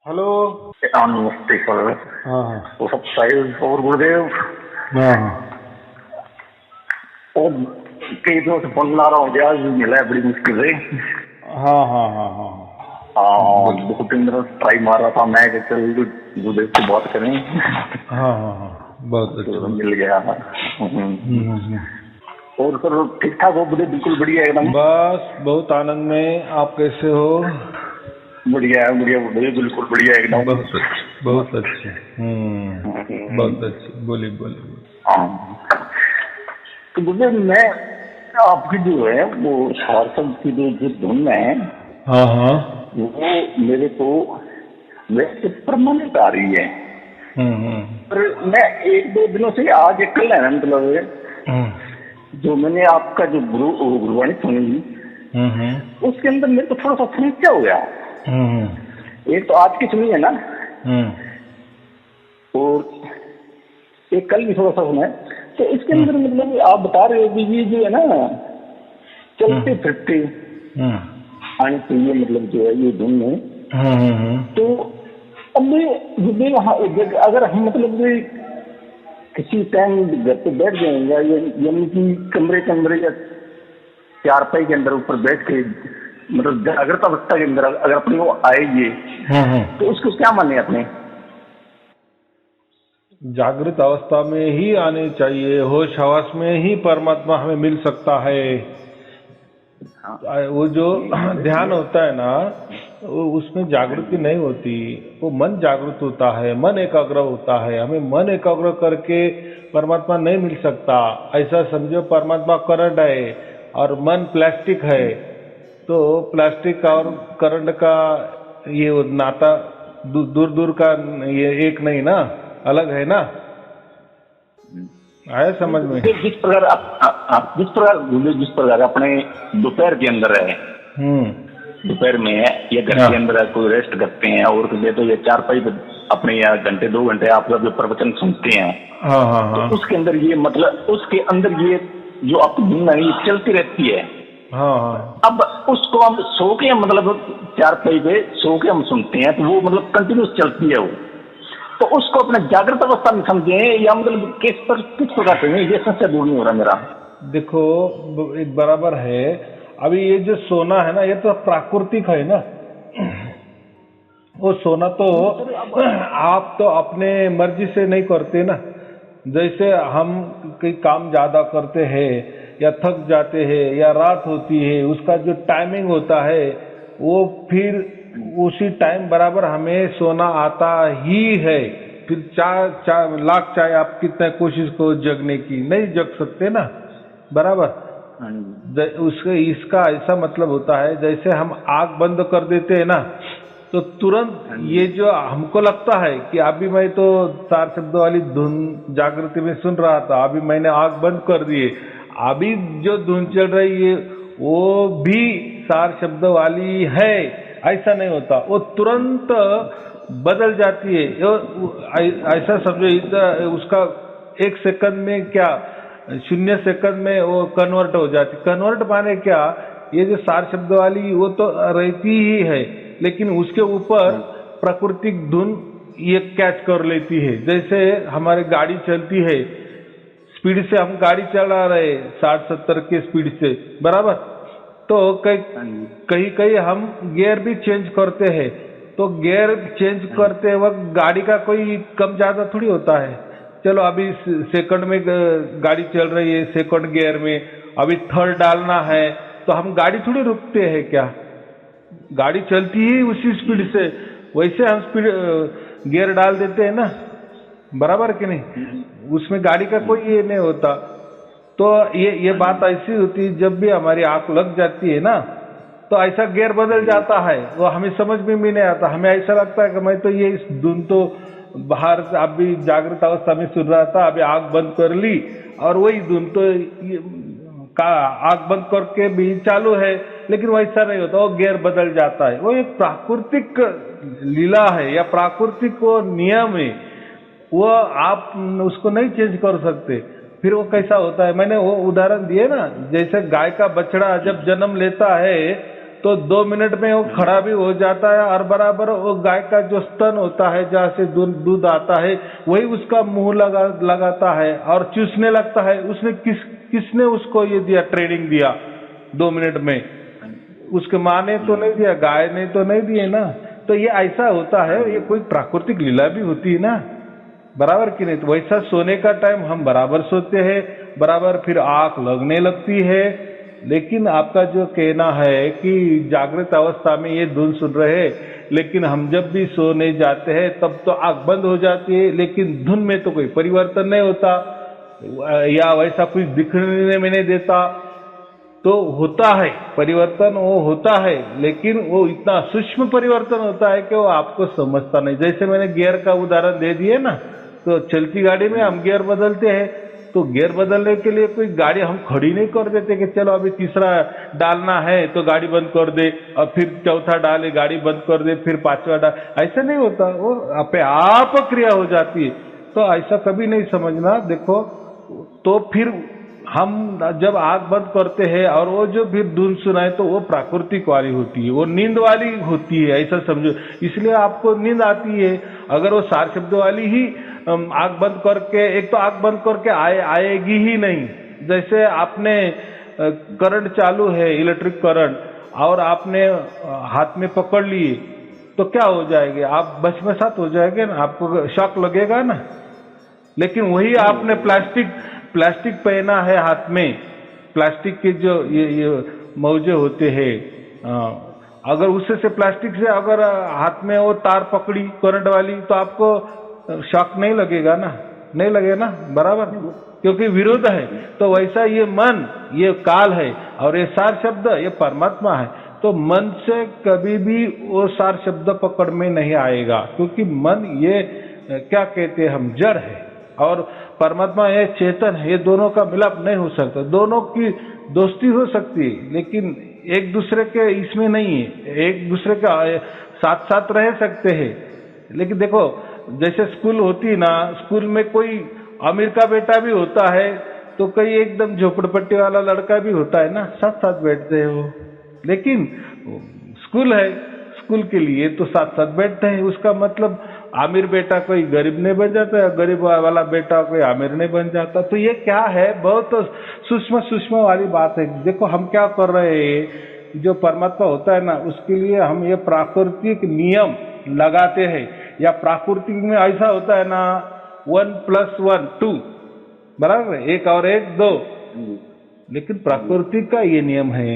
Hello. नमस्ते sir. हाँ हाँ वो सब साहिल और गुरुदेव हाँ हाँ और कई दिनों से फोन ला रहा हूँ, आज मिला है बड़ी मुश्किल से। हाँ हाँ हाँ हाँ हाँ। हाँ, बोलिए। 2-3 दिनों से ट्राई मार रहा था मैं कि चल गुरुदेव से बात करें। हाँ हाँ हाँ, बहुत अच्छा तो बहुत मिल गया। हम्म। और सर ठीक ठाक हो? बड़े बिल्कुल बढ़िया एकदम। बस बहुत आनंद में। आप कैसे हो? बढ़िया है, बढ़िया बढ़िया, बिल्कुल बढ़िया एकदम। बहुत अच्छे बहुत अच्छे। बहुत अच्छे। बोलिए बोलिए बोलिए। हाँ, तो गुरुदेव मैं आपकी जो है वो सार्थक की जो धुन है हाँ हाँ। वो मेरे को वैसे परमानेंट आ रही है। हम्म। पर मैं 1-2 दिनों से आज कल है ना, मतलब हम्म जो मैंने आपका जो गुरुवाणी सुनी हम्म उसके अंदर मेरे को थोड़ा सा समस्या हो गया। हम्म एक तो आज की सुनी है ना, हम्म और एक कल भी थोड़ा सा सुना है। तो इसके हम्म अंदर मतलब आप बता रहे हो कि ये जो है ना चलते फिरते हम्म आनी चाहिए, मतलब जो है ये धुन में। हम्म तो अब गुरुदेव अगर हम मतलब किसी टाइम घर पे बैठ जाएंगे, यानी कि कमरे के अंदर या चारपाई के अंदर ऊपर बैठ के मतलब जागृत अवस्था के अंदर अगर अपने को आएगी हम्म। तो उसको क्या माने अपने? जागृत अवस्था में ही आने चाहिए। होश हवास में ही परमात्मा हमें मिल सकता है। हाँ, वो जो ये हमारे ध्यान लिए। होता है ना, उसमें हाँ जागृति जी। नहीं होती। वो मन जागृत होता है, मन एकाग्र होता है। हमें मन एकाग्र करके परमात्मा नहीं मिल सकता। ऐसा समझो, परमात्मा करंट है और मन प्लास्टिक है। तो प्लास्टिक हाँ और जी। करंट का ये नाता दूर दूर का ये एक नहीं ना, अलग है ना। आया नहीं समझ तो में? जिस प्रकार जिस प्रकार अपने दोपहर के अंदर है, हम्म। दोपहर में है या घर हाँ के अंदर है, कोई रेस्ट करते हैं और कभी तो ये चारपाई पे अपने या घंटे 2 घंटे आप जो प्रवचन सुनते हैं, हाँ हाँ तो हाँ उसके अंदर ये मतलब उसके अंदर ये जो आपकी धुन है ये चलती रहती है। हाँ हाँ। अब उसको हम सो के मतलब चारपाई पे सो के हम सुनते हैं तो वो मतलब कंटिन्यूस चलती है वो। तो उसको अपने जागृत अवस्था में समझे या मतलब किस प्रकार से? ये सबसे दूर नहीं हो रहा मेरा। देखो, एक बराबर है। अभी ये जो सोना है ना, ये तो प्राकृतिक है ना। वो सोना तो नहीं सर अब। आप तो अपने मर्जी से नहीं करते ना। जैसे हम कोई काम ज्यादा करते हैं या थक जाते हैं या रात होती है, उसका जो टाइमिंग होता है वो फिर उसी टाइम बराबर हमें सोना आता ही है। फिर चार चार लाख चाहे आप कितना कोशिश करो जगने की, नहीं जग सकते ना। बराबर। हाँ जी। उसके इसका ऐसा मतलब होता है, जैसे हम आग बंद कर देते हैं ना, तो तुरंत हाँ ये जी। जो हमको लगता है कि अभी मैं तो चार शब्दों वाली धुन जागृति में सुन रहा था, अभी मैंने आग बंद कर दी है, अभी जो धुन चल रही है वो भी चार शब्द वाली है, ऐसा नहीं होता। वो तुरंत बदल जाती है। ऐसा समझो, उसका 1 सेकंड में क्या, 0 सेकंड में वो कन्वर्ट हो जाती। कन्वर्ट माने क्या, ये जो सार शब्द वाली वो तो रहती ही है, लेकिन उसके ऊपर हाँ प्राकृतिक धुन ये कैच कर लेती है। जैसे हमारी गाड़ी चलती है, स्पीड से हम गाड़ी चला रहे 60-70 के स्पीड से, बराबर। तो हाँ जी। कहीं कहीं हम गियर भी चेंज करते हैं। तो गियर चेंज हाँ जी। करते वक्त गाड़ी का कोई कम ज्यादा थोड़ी होता है। चलो अभी सेकंड में गाड़ी चल रही है, सेकंड गियर में, अभी थर्ड डालना है, तो हम गाड़ी थोड़ी रुकते हैं क्या? गाड़ी चलती ही उसी स्पीड से, वैसे हम स्पीड गियर डाल देते हैं ना, बराबर कि नहीं? उसमें गाड़ी का कोई ये नहीं होता। तो ये हाँ बात जी। ऐसी होती है, जब भी हमारी आंख लग जाती है ना, तो ऐसा गियर हाँ बदल जी। जाता है, वो हमें समझ में भी नहीं आता। हमें ऐसा लगता है कि मैं तो ये इस धुन तो बाहर अभी जागृत अवस्था में सुन रहा था, अभी आंख बंद कर ली और वही धुन तो का आंख बंद करके भी चालू है, लेकिन वैसा नहीं होता। वो गियर बदल जाता है। वो एक प्राकृतिक लीला है या प्राकृतिक वो नियम है। वो आप उसको नहीं चेंज कर सकते। फिर वो कैसा होता है, मैंने वो उदाहरण दिए ना, जैसे गाय का बछड़ा जब जन्म लेता है तो 2 मिनट में वो खड़ा भी हो जाता है, और बराबर वो गाय का जो स्तन होता है जहाँ से दूध आता है वही उसका मुंह लगाता है और चूसने लगता है। उसने किसने उसको ये दिया, ट्रेनिंग दिया 2 मिनट में? उसके माँ ने तो नहीं दिया, गाय ने तो नहीं दिए ना। तो ये ऐसा होता है, ये कोई प्राकृतिक लीला भी होती है ना, बराबर कि नहीं? तो वैसा सोने का टाइम हम बराबर सोते हैं, बराबर फिर आंख लगने लगती है। लेकिन आपका जो कहना है कि जागृत अवस्था में ये धुन सुन रहे हैं, लेकिन हम जब भी सोने जाते हैं तब तो आंख बंद हो जाती है, लेकिन धुन में तो कोई परिवर्तन नहीं होता या वैसा कुछ दिखने में नहीं देता। तो होता है परिवर्तन, वो होता है, लेकिन वो इतना सूक्ष्म परिवर्तन होता है कि वो आपको समझता नहीं। जैसे मैंने गियर का उदाहरण दे दिए ना, तो चलती गाड़ी में हम गियर बदलते हैं, तो गियर बदलने के लिए कोई गाड़ी हम खड़ी नहीं कर देते कि चलो अभी तीसरा डालना है तो गाड़ी बंद कर दे, और फिर चौथा डाले गाड़ी बंद कर दे, फिर पांचवा डाल, ऐसा नहीं होता, वो अपने आप क्रिया हो जाती है। तो ऐसा कभी नहीं समझना। देखो, तो फिर हम जब आंख बंद करते हैं और वो जो भी धुन सुनाए तो वो प्राकृतिक वाली होती है, वो नींद वाली होती है, ऐसा समझो। इसलिए आपको नींद आती है। अगर वो सार शब्द वाली ही आंख बंद करके, एक तो आंख बंद करके आएगी ही नहीं। जैसे आपने करंट चालू है, इलेक्ट्रिक करंट, और आपने हाथ में पकड़ लिए तो क्या हो जाएंगे आप? बचमसात हो जाएंगे ना, आपको शॉक लगेगा ना। लेकिन वही आपने प्लास्टिक पहना है हाथ में, प्लास्टिक के जो ये मौजे होते हैं, अगर उससे से प्लास्टिक से अगर हाथ में वो तार पकड़ी करंट वाली तो आपको शॉक नहीं लगेगा ना, नहीं लगेगा ना, बराबर, क्योंकि विरोध है। तो वैसा ये मन, ये काल है, और ये सार शब्द ये परमात्मा है। तो मन से कभी भी वो सार शब्द पकड़ में नहीं आएगा, क्योंकि मन ये क्या कहते हैं हम, जड़ है, और परमात्मा ये चेतन है। ये दोनों का मिलाप नहीं हो सकता। दोनों की दोस्ती हो सकती है, लेकिन एक दूसरे के इसमें नहीं है, एक दूसरे का साथ साथ रह सकते हैं। लेकिन देखो, जैसे स्कूल होती है ना, स्कूल में कोई अमीर का बेटा भी होता है, तो कोई एकदम झोपड़पट्टी वाला लड़का भी होता है ना, साथ साथ बैठते हैं वो। लेकिन स्कूल है, स्कूल के लिए तो साथ साथ बैठते हैं। उसका मतलब आमिर बेटा कोई गरीब नहीं बन जाता है, गरीब वाला बेटा कोई आमिर नहीं बन जाता। तो ये क्या है, बहुत सूक्ष्म वाली बात है। देखो हम क्या कर रहे हैं, जो परमात्मा होता है ना, उसके लिए हम ये प्राकृतिक नियम लगाते हैं। या प्राकृतिक में ऐसा होता है ना, 1+1 2, बराबर, 1 और 1 2। लेकिन प्राकृतिक का ये नियम है,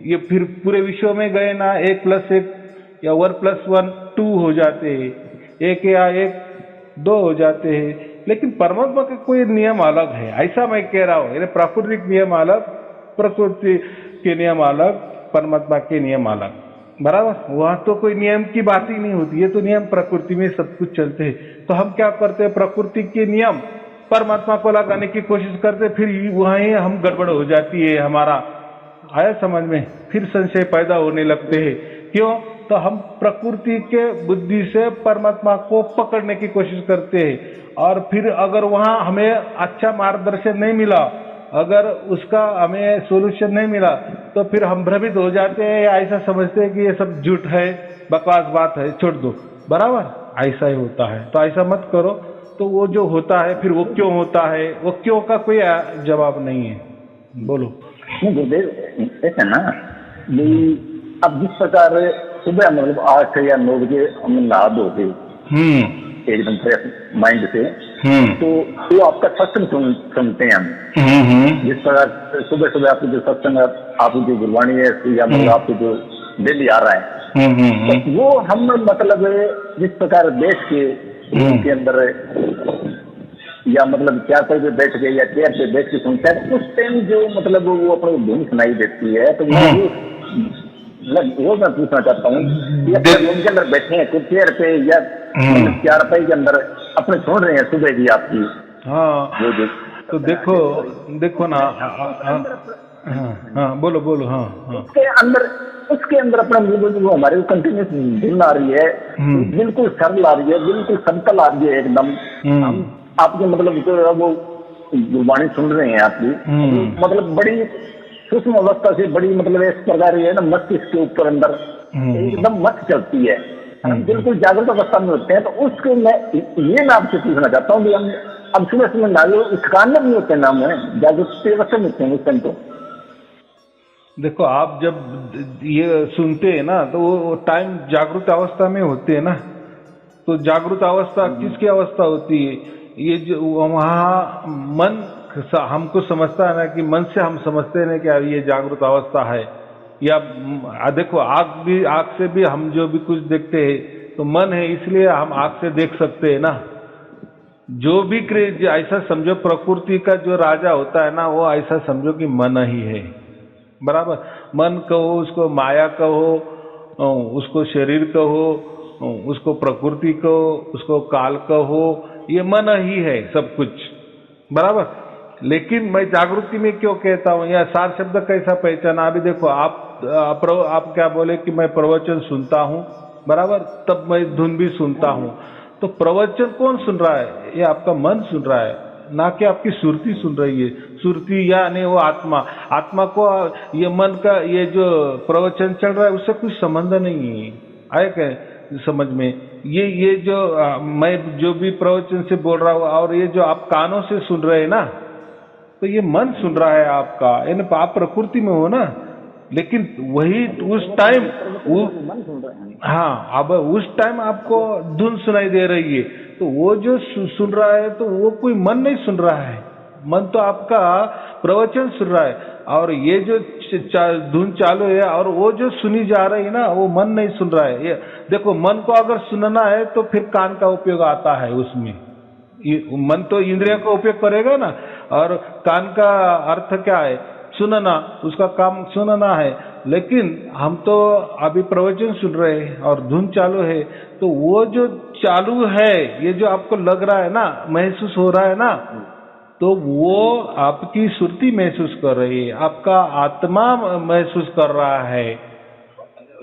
ये फिर पूरे विश्व में गए ना, 1+1 या 1+1 2 हो जाते हैं, 1 या 1 2 हो जाते हैं। लेकिन परमात्मा का कोई नियम अलग है, ऐसा मैं कह रहा हूँ। प्राकृतिक नियम अलग, प्रकृति के नियम अलग, परमात्मा के नियम अलग, बराबर। वहां तो कोई नियम की बात ही नहीं होती है, तो नियम प्रकृति में सब कुछ चलते हैं। तो हम क्या करते हैं, प्रकृति के नियम परमात्मा को लगाने की कोशिश करते, फिर वहीं हम गड़बड़ हो जाती है हमारा। आया समझ में? फिर संशय पैदा होने लगते हैं। क्यों? तो हम प्रकृति के बुद्धि से परमात्मा को पकड़ने की कोशिश करते हैं, और फिर अगर वहां हमें अच्छा मार्गदर्शन नहीं मिला, अगर उसका हमें सोल्यूशन नहीं मिला, तो फिर हम भ्रमित हो जाते हैं, या ऐसा समझते हैं कि ये सब झूठ है, बकवास बात है, छोड़ दो, बराबर। ऐसा ही होता है, तो ऐसा मत करो। तो वो जो होता है, फिर वो क्यों होता है, वो क्यों का कोई जवाब नहीं है। बोलो। गुरुदेव, ऐसा ना, अब जिस प्रकार सुबह मतलब 8 या 9 बजे हम नहा धो के एकदम फ्रेश माइंड से, तो वो आपका सत्संग सुनते हैं हम। जिस प्रकार सुबह सुबह आपकी जो सत्संग, आपकी जो गुरबाणी है, या मतलब आपको जो डेली आ रहा है, तो वो हम मतलब जिस प्रकार बैठ के रूम के अंदर, या मतलब क्या पे बैठ के या चेयर पे बैठ के सुनते हैं, उस टाइम जो मतलब वो अपनी धुन सुनाई देती है, तो वो मैं पूछना चाहता हूँ कि अपने रूम के अंदर बैठे हैं, कुछ चेयर पे या चारपाई के अंदर अपने सुन रहे हैं सुबह की आपकी। हाँ, वो जो तो देखो ना, हाँ बोलो। हाँ, उसके अंदर अपना जो हमारे कंटिन्यूस धुन आ रही है, बिल्कुल सरल आ रही है, बिल्कुल समतल आ रही है एकदम। हम आपके मतलब जो वो गुरबाणी सुन रहे हैं आपकी, मतलब बड़ी सूक्ष्म अवस्था से बड़ी मतलब इस प्रकार है ना, मस्तिष्क के ऊपर अंदर एकदम मत चलती है। हम बिल्कुल जागृत अवस्था में होते हैं। तो उसको मैं आपसे पूछना चाहता हूँ कि हम अब सुबह सुबह नारियों थकान में नहीं होते ना, हमें जागृत अवस्था में होते हैं उस टाइम। तो देखो, आप जब ये सुनते हैं ना तो वो टाइम जागृत अवस्था में होते हैं ना। तो जागृत अवस्था किसकी अवस्था होती है? ये जो वहाँ मन हमको समझता है ना, कि मन से हम समझते हैं ना कि ये जागृत अवस्था है। या देखो, आँख से भी हम जो भी कुछ देखते हैं तो मन है, इसलिए हम आँख से देख सकते हैं ना। जो भी ऐसा समझो, प्रकृति का जो राजा होता है ना, वो ऐसा समझो कि मन ही है। बराबर, मन कहो, उसको माया कहो, उसको शरीर कहो, उसको प्रकृति कहो, उसको काल कहो, ये मन ही है सब कुछ। बराबर। लेकिन मैं जागृति में क्यों कहता हूँ, या सार शब्द कैसा पहचाना? अभी देखो, आप क्या बोले कि मैं प्रवचन सुनता हूँ, बराबर, तब मैं धुन भी सुनता हूँ। तो प्रवचन कौन सुन रहा है? ये आपका मन सुन रहा है, ना कि आपकी सुरती सुन रही है। सुरती यानी वो आत्मा को ये मन का ये जो प्रवचन चल रहा है उससे कुछ संबंध नहीं है। आए क्या समझ में? ये जो मैं जो भी प्रवचन से बोल रहा हूँ और ये जो आप कानों से सुन रहे हैं ना, तो ये मन सुन रहा है आपका, यानी आप प्रकृति में हो ना। लेकिन वही उस टाइम हाँ, अब उस टाइम आपको धुन सुनाई दे रही है, तो वो जो सुन रहा है तो वो कोई मन नहीं सुन रहा है। मन तो आपका प्रवचन सुन रहा है, और ये जो धुन चालू है और वो जो सुनी जा रही है ना, वो मन नहीं सुन रहा है। ये देखो, मन को अगर सुनना है तो फिर कान का उपयोग आता है उसमें। मन तो इंद्रियों का उपयोग करेगा ना, और कान का अर्थ क्या है? सुनना, उसका काम सुनना है। लेकिन हम तो अभी प्रवचन सुन रहे हैं और धुन चालू है, तो वो जो चालू है, ये जो आपको लग रहा है ना, महसूस हो रहा है ना, तो वो आपकी सुरती महसूस कर रही है, आपका आत्मा महसूस कर रहा है।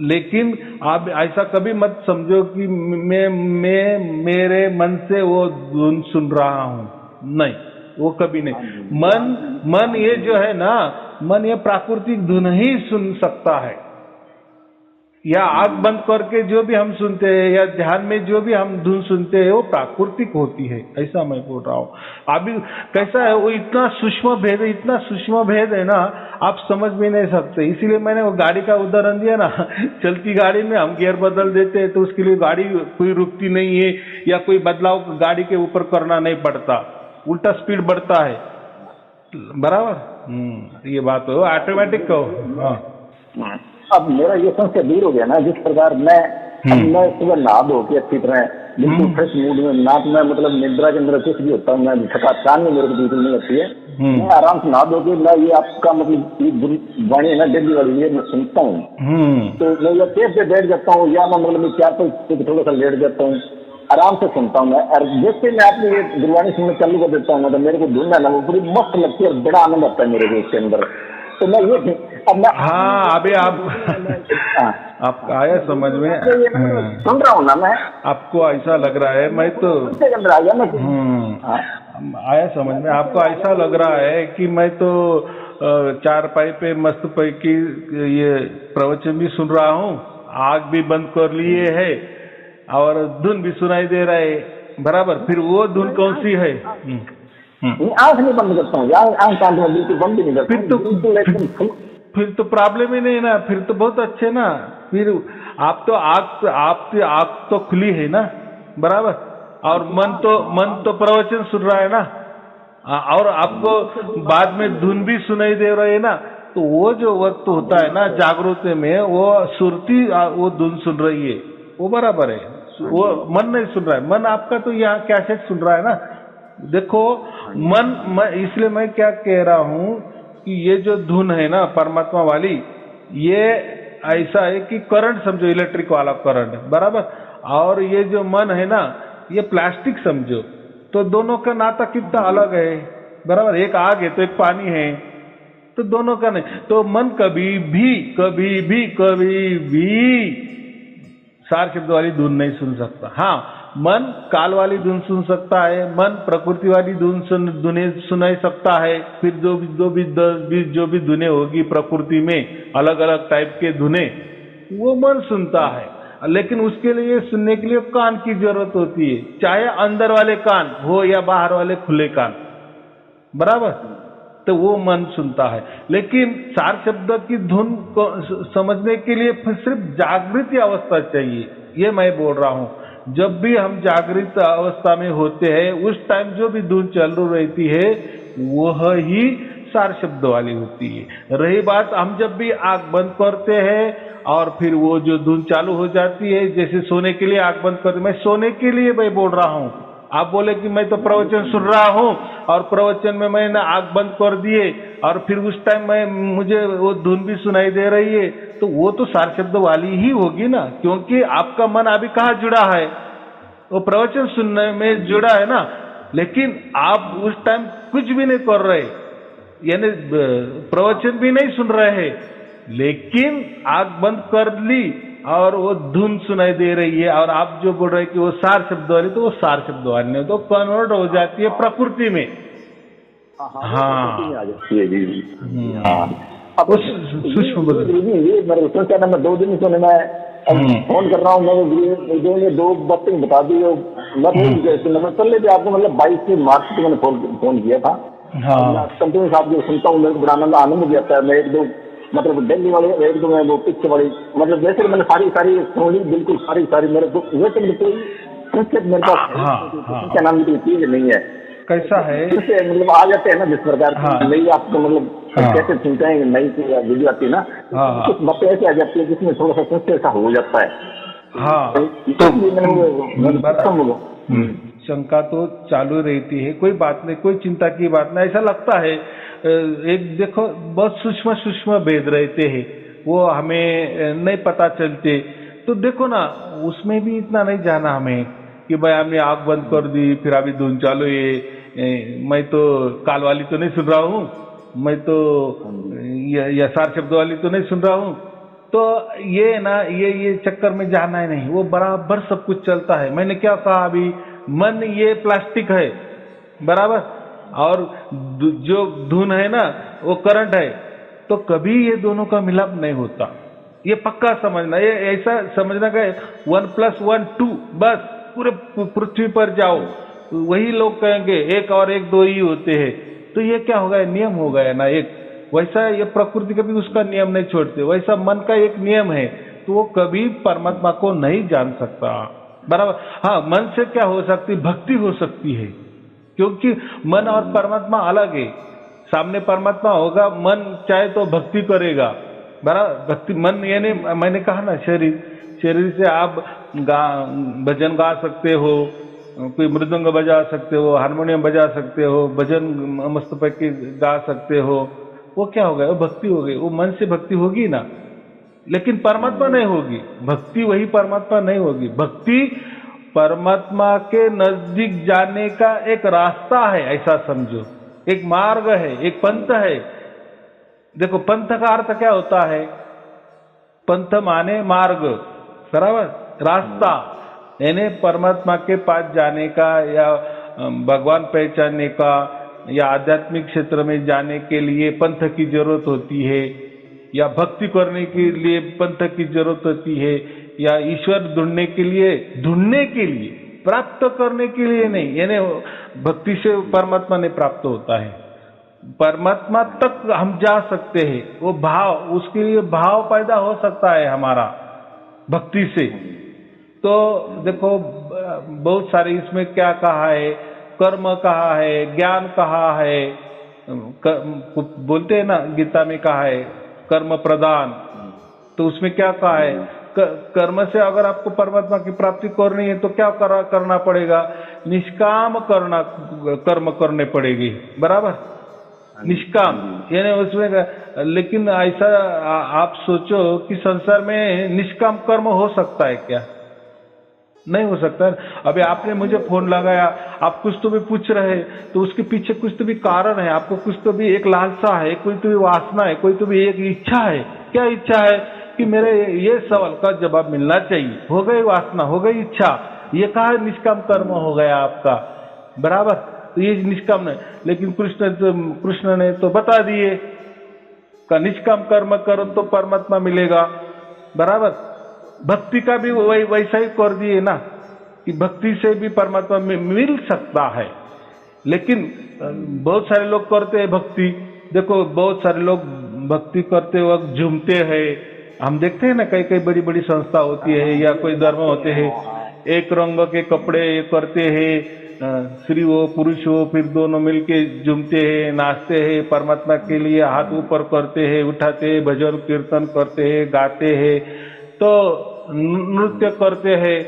लेकिन आप ऐसा कभी मत समझो कि मैं मेरे मन से वो धुन सुन रहा हूं, नहीं, वो कभी नहीं। मन ये जो है ना, मन ये प्राकृतिक धुन ही सुन सकता है। या आंख बंद करके जो भी हम सुनते हैं, या ध्यान में जो भी हम धुन सुनते हैं, वो प्राकृतिक होती है, ऐसा मैं बोल रहा हूँ। अभी कैसा है, वो इतना सूक्ष्म भेद है ना, आप समझ भी नहीं सकते। इसीलिए मैंने वो गाड़ी का उदाहरण दिया ना। चलती गाड़ी में हम गियर बदल देते हैं तो उसके लिए गाड़ी कोई रुकती नहीं है, या कोई बदलाव गाड़ी के ऊपर करना नहीं पड़ता, उल्टा स्पीड बढ़ता है। बराबर। ये बात हो, ऑटोमेटिक कहो। हाँ, अब मेरा ये संशय दूर हो गया ना, जिस प्रकार मैं सुबह नहा धो के अच्छी तरह बिल्कुल फ्रेश मूड में, ना तो मैं मतलब निद्रा के अंदर कुछ भी होता हूँ, मैं थकान में मेरे को बिल्कुल नहीं लगती है। मैं आराम से नहा धो के मैं ये आपका मतलब वाणी है ना, डेली वाली, ये मैं सुनता हूँ। तो मैं या पेट पे बैठ जाता हूँ, या मैं मतलब चार पर थोड़ा सा लेट जाता हूँ, आराम से सुनता हूँ मैं। और जैसे मैं अपनी ये गुरबाणी सुनना चालू कर देता हूँ ना, तो मेरे को धुन है ना, वो पूरी मस्त लगती है और बड़ा आनंद आता है मेरे को उसके अंदर। तो मैं ये अब मैं अभी आपका आया समझ में? सुन रहा हूँ ना मैं, आपको ऐसा लग रहा है, मैं तो आया समझ में, आपको ऐसा लग रहा है कि मैं तो चारपाई पे मस्त पैकी ये प्रवचन भी सुन रहा हूँ, आग भी बंद कर लिए है और धुन भी सुनाई दे रहा है। बराबर। फिर वो धुन कौन सी है? आंख नहीं बंद करता हूँ, आंख बिल्कुल बंद ही नहीं करता। फिर तो प्रॉब्लम ही नहीं ना, फिर तो बहुत अच्छे ना। फिर आप तो आँख तो खुली है ना, बराबर, और मन तो प्रवचन सुन रहा है ना, और आपको बाद में धुन भी सुनाई दे रही है ना। तो वो जो वक्त होता है ना जागृत में, वो सुरती वो धुन सुन रही है, वो बराबर है। वो मन नहीं सुन रहा है, मन आपका तो यहाँ कैसेट सुन रहा है ना। देखो, इसलिए मैं क्या कह रहा हूँ कि ये जो धुन है ना परमात्मा वाली, ये ऐसा है कि करंट समझो, इलेक्ट्रिक वाला करंट, बराबर। और ये जो मन है ना, ये प्लास्टिक समझो। तो दोनों का नाता कितना अलग है, बराबर। एक आग है तो एक पानी है, तो दोनों का नहीं। तो मन कभी भी सार शब्द वाली धुन नहीं सुन सकता। हाँ, मन काल वाली धुन सुन सकता है, मन प्रकृति वाली धुनें सुनाई सकता है। फिर जो भी धुनें होगी प्रकृति में, अलग अलग टाइप के धुनें, वो मन सुनता है। लेकिन उसके लिए सुनने के लिए कान की जरूरत होती है, चाहे अंदर वाले कान हो या बाहर वाले खुले कान, बराबर। तो वो मन सुनता है। लेकिन सार शब्द की धुन को समझने के लिए सिर्फ जागृति अवस्था चाहिए, ये मैं बोल रहा हूं। जब भी हम जागृत अवस्था में होते हैं, उस टाइम जो भी धुन चल रहती है वह ही सार शब्द वाली होती है। रही बात, हम जब भी आंख बंद करते हैं और फिर वो जो धुन चालू हो जाती है, जैसे सोने के लिए आंख बंद करते, मैं सोने के लिए मैं बोल रहा हूं। आप बोले कि मैं तो प्रवचन सुन रहा हूं और प्रवचन में मैंने आंख बंद कर दिए और फिर उस टाइम मुझे वो धुन भी सुनाई दे रही है, तो वो तो सार शब्द वाली ही होगी ना, क्योंकि आपका मन अभी कहाँ जुड़ा है, वो प्रवचन सुनने में जुड़ा है ना। लेकिन आप उस टाइम कुछ भी नहीं कर रहे, यानी प्रवचन भी नहीं सुन रहे हैं, लेकिन आंख बंद कर ली और वो धुन सुनाई दे रही है, और आप जो बोल रहे हैं कि वो सार शब्द वाली, तो वो सार शब्द वाली नहीं, तो कन्वर्ट हो जाती है प्रकृति में। हाँ, आ जाती है जी। अब सूक्ष्म ये मेरे सोचा ना, मैं 2 दिन से मैं फोन कर रहा हूँ, मैं 2 बातें बता दी। मैं चल रही आपको, मतलब 22 मार्च को मैंने फोन किया था। हाँ, कंटिन्यू साहब जो सुनता हूँ, मेरे को बड़ा आनंद भी आता है। मैं 1-2 मतलब दिल्ली वाले 1-2 में वो पिक्चर वाली, मतलब वैसे मैंने सारी सुन ली, बिल्कुल सारी मेरे को वैसे कोई संस्कृत मेरे पास क्या नाम की चीज नहीं है। कैसा है, मतलब आ जाते हैं ना जिस प्रकार नहीं, आपको मतलब कैसे सुनते हैं, नई वीडियो आती है ना, कुछ बातें ऐसी आ जाती है जिसमें थोड़ा सा संस्कृत ऐसा हो जाता है। हाँ, तो शंका तो चालू रहती है, कोई बात नहीं, कोई चिंता की बात नहीं। ऐसा लगता है एक देखो, बहुत सूक्ष्म भेद रहते हैं, वो हमें नहीं पता चलते। तो देखो ना, उसमें भी इतना नहीं जाना हमें कि भाई हमने आंख बंद कर दी, फिर अभी धुन चालू है, मैं तो काल वाली तो नहीं सुन रहा हूँ, मैं तो या सार शब्द वाली तो नहीं सुन रहा हूँ। तो ये ना, ये चक्कर में जाना ही नहीं, वो बराबर सब कुछ चलता है। मैंने क्या कहा अभी, मन ये प्लास्टिक है, बराबर, और जो धुन है ना वो करंट है, तो कभी ये दोनों का मिलाप नहीं होता। ये पक्का समझना, ये ऐसा समझना कि 1+1 2, बस पूरे पृथ्वी पर जाओ, वही लोग कहेंगे 1 और 1 2 ही होते हैं। तो ये क्या हो गया, नियम हो गया ना एक। वैसा ये प्रकृति कभी उसका नियम नहीं छोड़ते, वैसा मन का एक नियम है, तो वो कभी परमात्मा को नहीं जान सकता, बराबर। हाँ, मन से क्या हो सकती, भक्ति हो सकती है, क्योंकि मन और परमात्मा अलग है। सामने परमात्मा होगा, मन चाहे तो भक्ति करेगा, बराबर। भक्ति मन यानी मैंने कहा ना, शरीर से आप भजन गा सकते हो, कोई मृदंग बजा सकते हो, हारमोनियम बजा सकते हो, भजन मस्त पैकी गा सकते हो, वो क्या हो गया, वो भक्ति हो गई, वो मन से भक्ति होगी ना। लेकिन परमात्मा नहीं होगी भक्ति, वही परमात्मा नहीं होगी। भक्ति परमात्मा के नजदीक जाने का एक रास्ता है, ऐसा समझो, एक मार्ग है, एक पंथ है। देखो, पंथ का अर्थ क्या होता है, पंथ माने मार्ग, बराबर, रास्ता, यानी परमात्मा के पास जाने का या भगवान पहचानने का या आध्यात्मिक क्षेत्र में जाने के लिए पंथ की जरूरत होती है, या भक्ति करने के लिए पंथ की जरूरत होती है, या ईश्वर ढूंढने के लिए प्राप्त करने के लिए नहीं, यानी भक्ति से परमात्मा नहीं प्राप्त होता है। परमात्मा तक हम जा सकते हैं, वो भाव, उसके लिए भाव पैदा हो सकता है हमारा भक्ति से। तो देखो, बहुत सारे इसमें क्या कहा है, कर्म कहा है, ज्ञान कहा है, बोलते हैं ना, गीता में कहा है कर्म प्रदान, तो उसमें क्या कहा है, कर्म से अगर आपको परमात्मा की प्राप्ति करनी है तो क्या करना पड़ेगा, निष्काम कर्म करने पड़ेगी, बराबर, निष्काम, यानी उसमें। लेकिन ऐसा आप सोचो कि संसार में निष्काम कर्म हो सकता है क्या, नहीं हो सकता। अभी आपने मुझे फोन लगाया, आप कुछ तो भी पूछ रहे, तो उसके पीछे कुछ तो भी कारण है, आपको कुछ तो भी एक लालसा है, कोई तो भी वासना है, कोई तो भी एक इच्छा है। क्या इच्छा है कि मेरे ये सवाल का जवाब मिलना चाहिए। हो गई वासना, हो गई इच्छा, ये कहा निष्काम कर्म हो गया आपका, बराबर। तो ये निष्काम नहीं, लेकिन कृष्ण ने तो बता दिए का निष्काम कर्म करो तो परमात्मा मिलेगा, बराबर। भक्ति का भी वैसा ही कर दिए ना कि भक्ति से भी परमात्मा मिल सकता है। लेकिन बहुत सारे लोग करते हैं भक्ति, देखो बहुत सारे लोग भक्ति करते वक्त झूमते हैं, हम देखते हैं ना, कई कई बड़ी बड़ी संस्था होती है या कोई धर्म होते हैं, एक रंग के कपड़े करते हैं, स्त्री हो पुरुष हो, फिर दोनों मिलके झूमते हैं, नाचते हैं, परमात्मा के लिए हाथ ऊपर करते हैं, उठाते हैं, भजन कीर्तन करते हैं, गाते हैं, तो नृत्य करते हैं,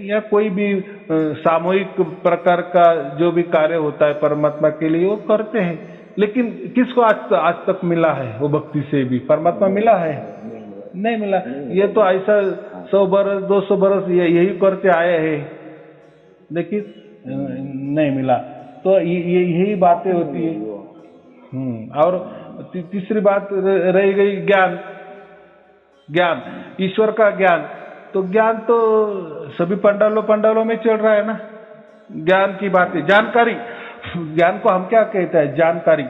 या कोई भी सामूहिक प्रकार का जो भी कार्य होता है परमात्मा के लिए वो करते हैं। लेकिन किसको आज तक मिला है वो भक्ति से भी परमात्मा मिला है? नहीं मिला। ये तो ऐसा 100 बरस 200 बरस यही करते आए हैं, लेकिन नहीं मिला। तो यही बातें होती है। और तीसरी बात रह गई ज्ञान। ज्ञान, ईश्वर का ज्ञान, तो ज्ञान तो सभी पंडालों में चल रहा है ना, ज्ञान की बातें, जानकारी। ज्ञान को हम क्या कहते हैं? जानकारी,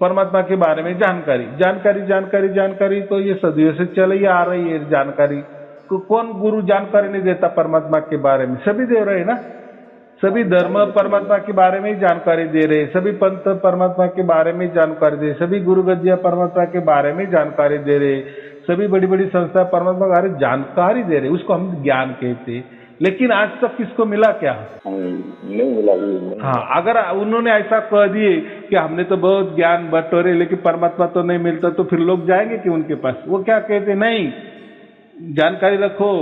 परमात्मा के बारे में जानकारी, जानकारी जानकारी जानकारी, तो ये सदियों से चली आ रही है जानकारी। कौन गुरु जानकारी नहीं देता परमात्मा के बारे में? सभी दे रहे हैं ना, सभी धर्म परमात्मा के बारे में जानकारी दे रहे, सभी पंथ परमात्मा के बारे में जानकारी दे, सभी गुरु गद्दियां परमात्मा के बारे में जानकारी दे रहे, सभी बड़ी बड़ी संस्था परमात्मा के बारे में जानकारी दे रहे, उसको हम ज्ञान कहते। लेकिन आज तक किसको मिला क्या? नहीं मिला। हाँ, अगर उन्होंने ऐसा कह दिए कि हमने तो बहुत ज्ञान बटोरे लेकिन परमात्मा तो नहीं मिलता, तो फिर लोग जाएंगे कि उनके पास? वो क्या कहते? नहीं, जानकारी रखो,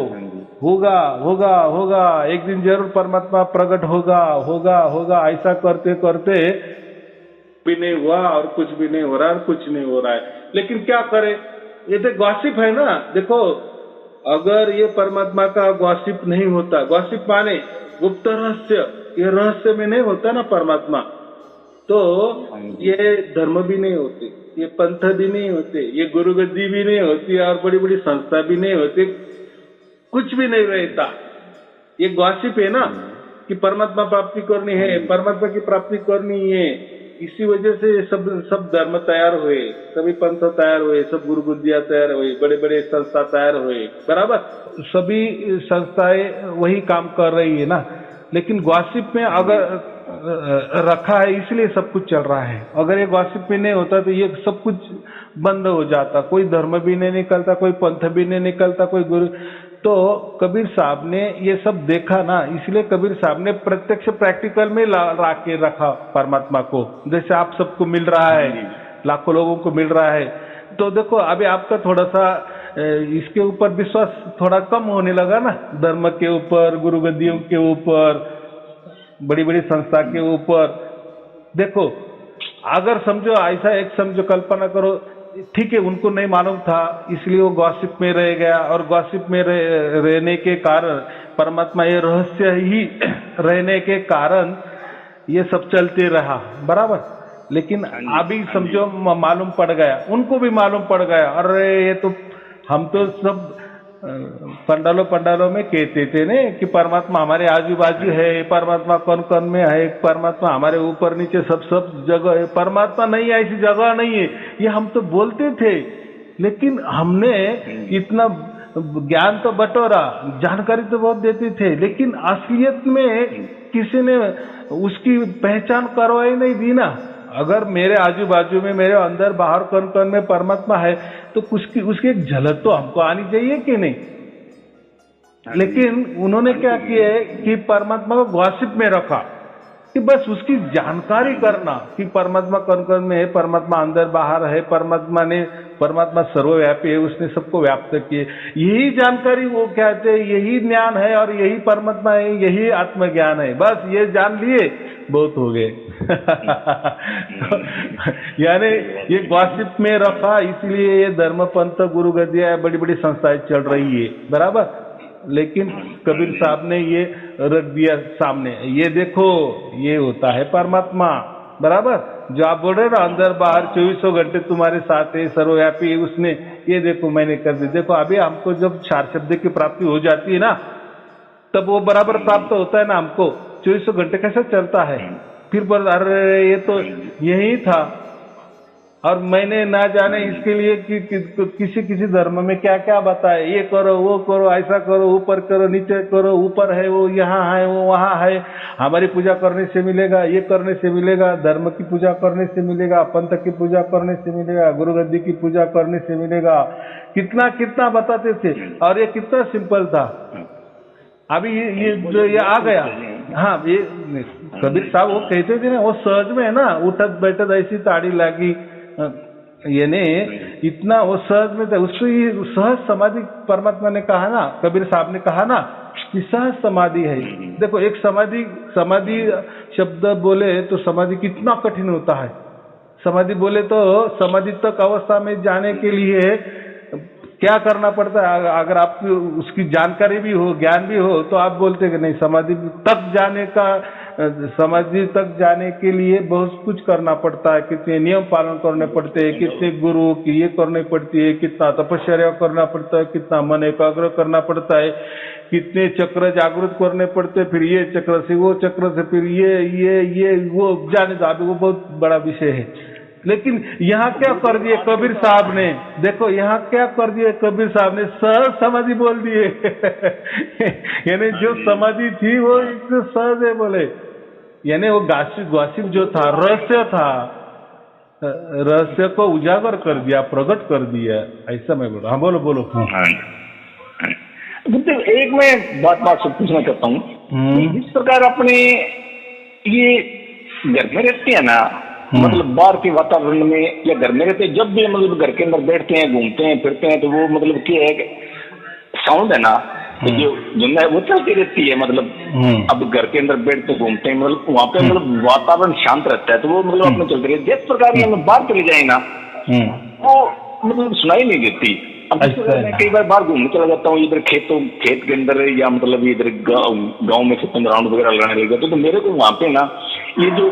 होगा होगा होगा, एक दिन जरूर परमात्मा प्रकट होगा होगा होगा। ऐसा करते करते भी नहीं हुआ और कुछ भी नहीं हो रहा, कुछ नहीं हो रहा है। लेकिन क्या करे, ये तो गॉसिप है ना। देखो, अगर ये परमात्मा का गॉसिप नहीं होता, गॉसिप माने गुप्त रहस्य, ये रहस्य में नहीं होता ना परमात्मा, तो ये धर्म भी नहीं होते, ये पंथ भी नहीं होते, ये गुरु गद्दी भी नहीं होती, और बड़ी बड़ी संस्था भी नहीं होती, कुछ भी नहीं रहता। ये गॉसिप है ना कि परमात्मा प्राप्ति करनी है, परमात्मा की प्राप्ति करनी है। इसी वजह से सब धर्म तैयार हुए, सभी पंथ तैयार हुए, सब गुरु गद्दियां तैयार हुए, बड़े बड़े संस्था तैयार हुए, बराबर। सभी संस्थाएं वही काम कर रही है ना। लेकिन गॉसिप में अगर रखा है इसलिए सब कुछ चल रहा है। अगर ये गॉसिप में नहीं होता तो ये सब कुछ बंद हो जाता, कोई धर्म भी नहीं निकलता, कोई पंथ भी नहीं निकलता, कोई गुरु। तो कबीर साहब ने ये सब देखा ना, इसलिए कबीर साहब ने प्रत्यक्ष प्रैक्टिकल में ला के रखा परमात्मा को। जैसे आप सबको मिल रहा है, लाखों लोगों को मिल रहा है, तो देखो अभी आपका थोड़ा सा इसके ऊपर विश्वास थोड़ा कम होने लगा ना, धर्म के ऊपर, गुरु गद्दियों के ऊपर, बड़ी बड़ी संस्था के ऊपर। देखो, अगर समझो ऐसा एक समझो, कल्पना करो, ठीक है उनको नहीं मालूम था इसलिए वो गॉसिप में रह गया, और गॉसिप में रहने के कारण परमात्मा, ये रहस्य ही रहने के कारण ये सब चलते रहा, बराबर। लेकिन अभी समझो मालूम पड़ गया, उनको भी मालूम पड़ गया, अरे ये तो हम तो सब पंडालों में कहते थे ना कि परमात्मा हमारे आजू बाजू है, परमात्मा कौन कौन में है, परमात्मा हमारे ऊपर नीचे सब जगह है। परमात्मा नहीं है, ऐसी जगह नहीं है, ये हम तो बोलते थे। लेकिन हमने इतना ज्ञान तो बटोरा, जानकारी तो बहुत देते थे, लेकिन असलियत में किसी ने उसकी पहचान करवाई नहीं दी ना। अगर मेरे आजू बाजू में, मेरे अंदर बाहर कौन कौन में परमात्मा है, तो उसकी एक झलक तो हमको आनी चाहिए कि नहीं। लेकिन उन्होंने क्या किया है कि परमात्मा को गॉसिप में रखा, कि बस उसकी जानकारी करना कि परमात्मा कौन कौन में है, परमात्मा अंदर बाहर है, परमात्मा सर्वव्यापी है, उसने सबको व्याप्त किए। यही जानकारी वो कहते हैं, यही ज्ञान है और यही परमात्मा है, यही आत्मज्ञान है। बस ये जान लिए बहुत हो गए। यानी ये गॉसिप में रखा, इसलिए ये धर्म पंथ गुरु गद्दियां बड़ी बड़ी संस्थाएं चल रही है, बराबर। लेकिन कबीर साहब ने ये रख दिया सामने, ये देखो ये होता है परमात्मा, बराबर। जो आप बोल रहे हो ना अंदर बाहर 2400 घंटे तुम्हारे साथ है, सर्वव्यापी है, उसने ये देखो मैंने कर दी। देखो अभी हमको जब 4 शब्द की प्राप्ति हो जाती है ना, तब वो बराबर प्राप्त होता है ना हमको। 2400 घंटे कैसे चलता है, फिर बोल अरे ये तो यही था। और मैंने ना जाने इसके लिए किसी किसी धर्म में क्या क्या बताया, ये करो वो करो, ऐसा करो, ऊपर करो नीचे करो, ऊपर है वो यहाँ है वो वहाँ है, हमारी पूजा करने से मिलेगा, ये करने से मिलेगा, धर्म की पूजा करने से मिलेगा, पंथ की पूजा करने से मिलेगा, गुरु गद्दी की पूजा करने से मिलेगा। कितना कितना बताते थे, और ये कितना सिंपल था। अभी ये आ गया। हाँ, ये कबीर साहब वो कहते थे ना, वो सहज में है ना, उठत बैठत ऐसी ताड़ी लागी, यानी इतना वो सहज में था। उसको ये सहज समाधि परमात्मा ने कहा ना, कबीर साहब ने कहा ना कि सहज समाधि है। देखो एक समाधि शब्द बोले तो समाधि कितना कठिन होता है। समाधि बोले तो समाधि तक अवस्था में जाने के लिए क्या करना पड़ता है। अगर आपको उसकी जानकारी भी हो, ज्ञान भी हो, तो आप बोलते कि नहीं समाधि तक जाने के लिए बहुत कुछ करना पड़ता है, कितने नियम पालन करने पड़ते हैं, कितने गुरु की ये करनी पड़ती है, कितना तपस्या करना पड़ता है, कितना मन एकाग्र करना पड़ता है, कितने चक्र जागृत करने पड़ते हैं, फिर ये चक्र से वो चक्र से फिर ये वो जाने दो, अभी वो बहुत बड़ा विषय है। लेकिन यहाँ क्या कर दिए कबीर साहब ने, देखो यहाँ क्या कर दिए कबीर साहब ने, सहज समाधि बोल दिए। यानी जो समाधि थी वो इससे सहज है बोले। यानी वो गासिप जो था, रहस्य को उजागर कर दिया, प्रकट कर दिया, ऐसा मैं बोला। हाँ बोलो बोलो। एक मैं बात से पूछना चाहता हूँ, जिस प्रकार अपने ये घर में रहते हैं ना, मतलब बाहर के वातावरण में या घर में रहते, जब भी मतलब घर के अंदर बैठते हैं, घूमते हैं, फिरते हैं, तो वो मतलब क्या है, साउंड है ना, तो जो वो चलती रहती है। मतलब अब घर के अंदर बैठते घूमते हैं, मतलब वहाँ पे मतलब वातावरण शांत रहता है, तो वो मतलब अपने चलते रहती है। जिस प्रकार हम बाहर चले जाए ना, वो मतलब सुनाई नहीं देती। अब मैं कई बार बाहर घूमने चला जाता हूँ, इधर खेत के अंदर, या मतलब इधर गाँव में खेतों में राउंड वगैरह लगाने लग जाते, तो मेरे को वहाँ पे ना ये जो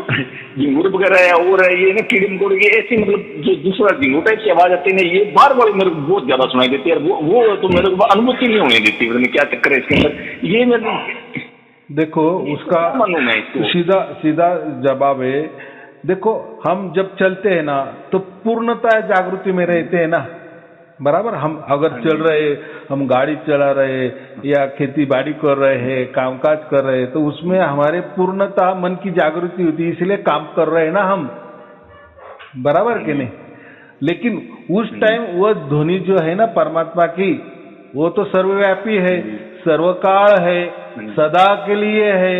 झिंगुर वगैरह है और है, ये ना कीड़े मकोड़े की ऐसी मतलब जो दूसरा झिंगुर टाइप की आवाज आती है ना, ये बार बार मेरे को बहुत ज्यादा सुनाई देती है। वो तो मेरे को अनुभूति नहीं होने देती, क्या चक्कर है इसके अंदर। ये मेरे देखो उसका सीधा जवाब है। देखो हम जब चलते हैं ना तो पूर्णतः जागृति में रहते हैं ना, बराबर। हम अगर चल रहे, हम गाड़ी चला रहे या खेती बाड़ी कर रहे हैं, कामकाज कर रहे हैं, तो उसमें हमारे पूर्णतः मन की जागृति होती है, इसलिए काम कर रहे हैं ना हम, बराबर के नहीं। लेकिन उस टाइम वो ध्वनि जो है ना परमात्मा की, वो तो सर्वव्यापी है, सर्वकाल है, सदा के लिए है,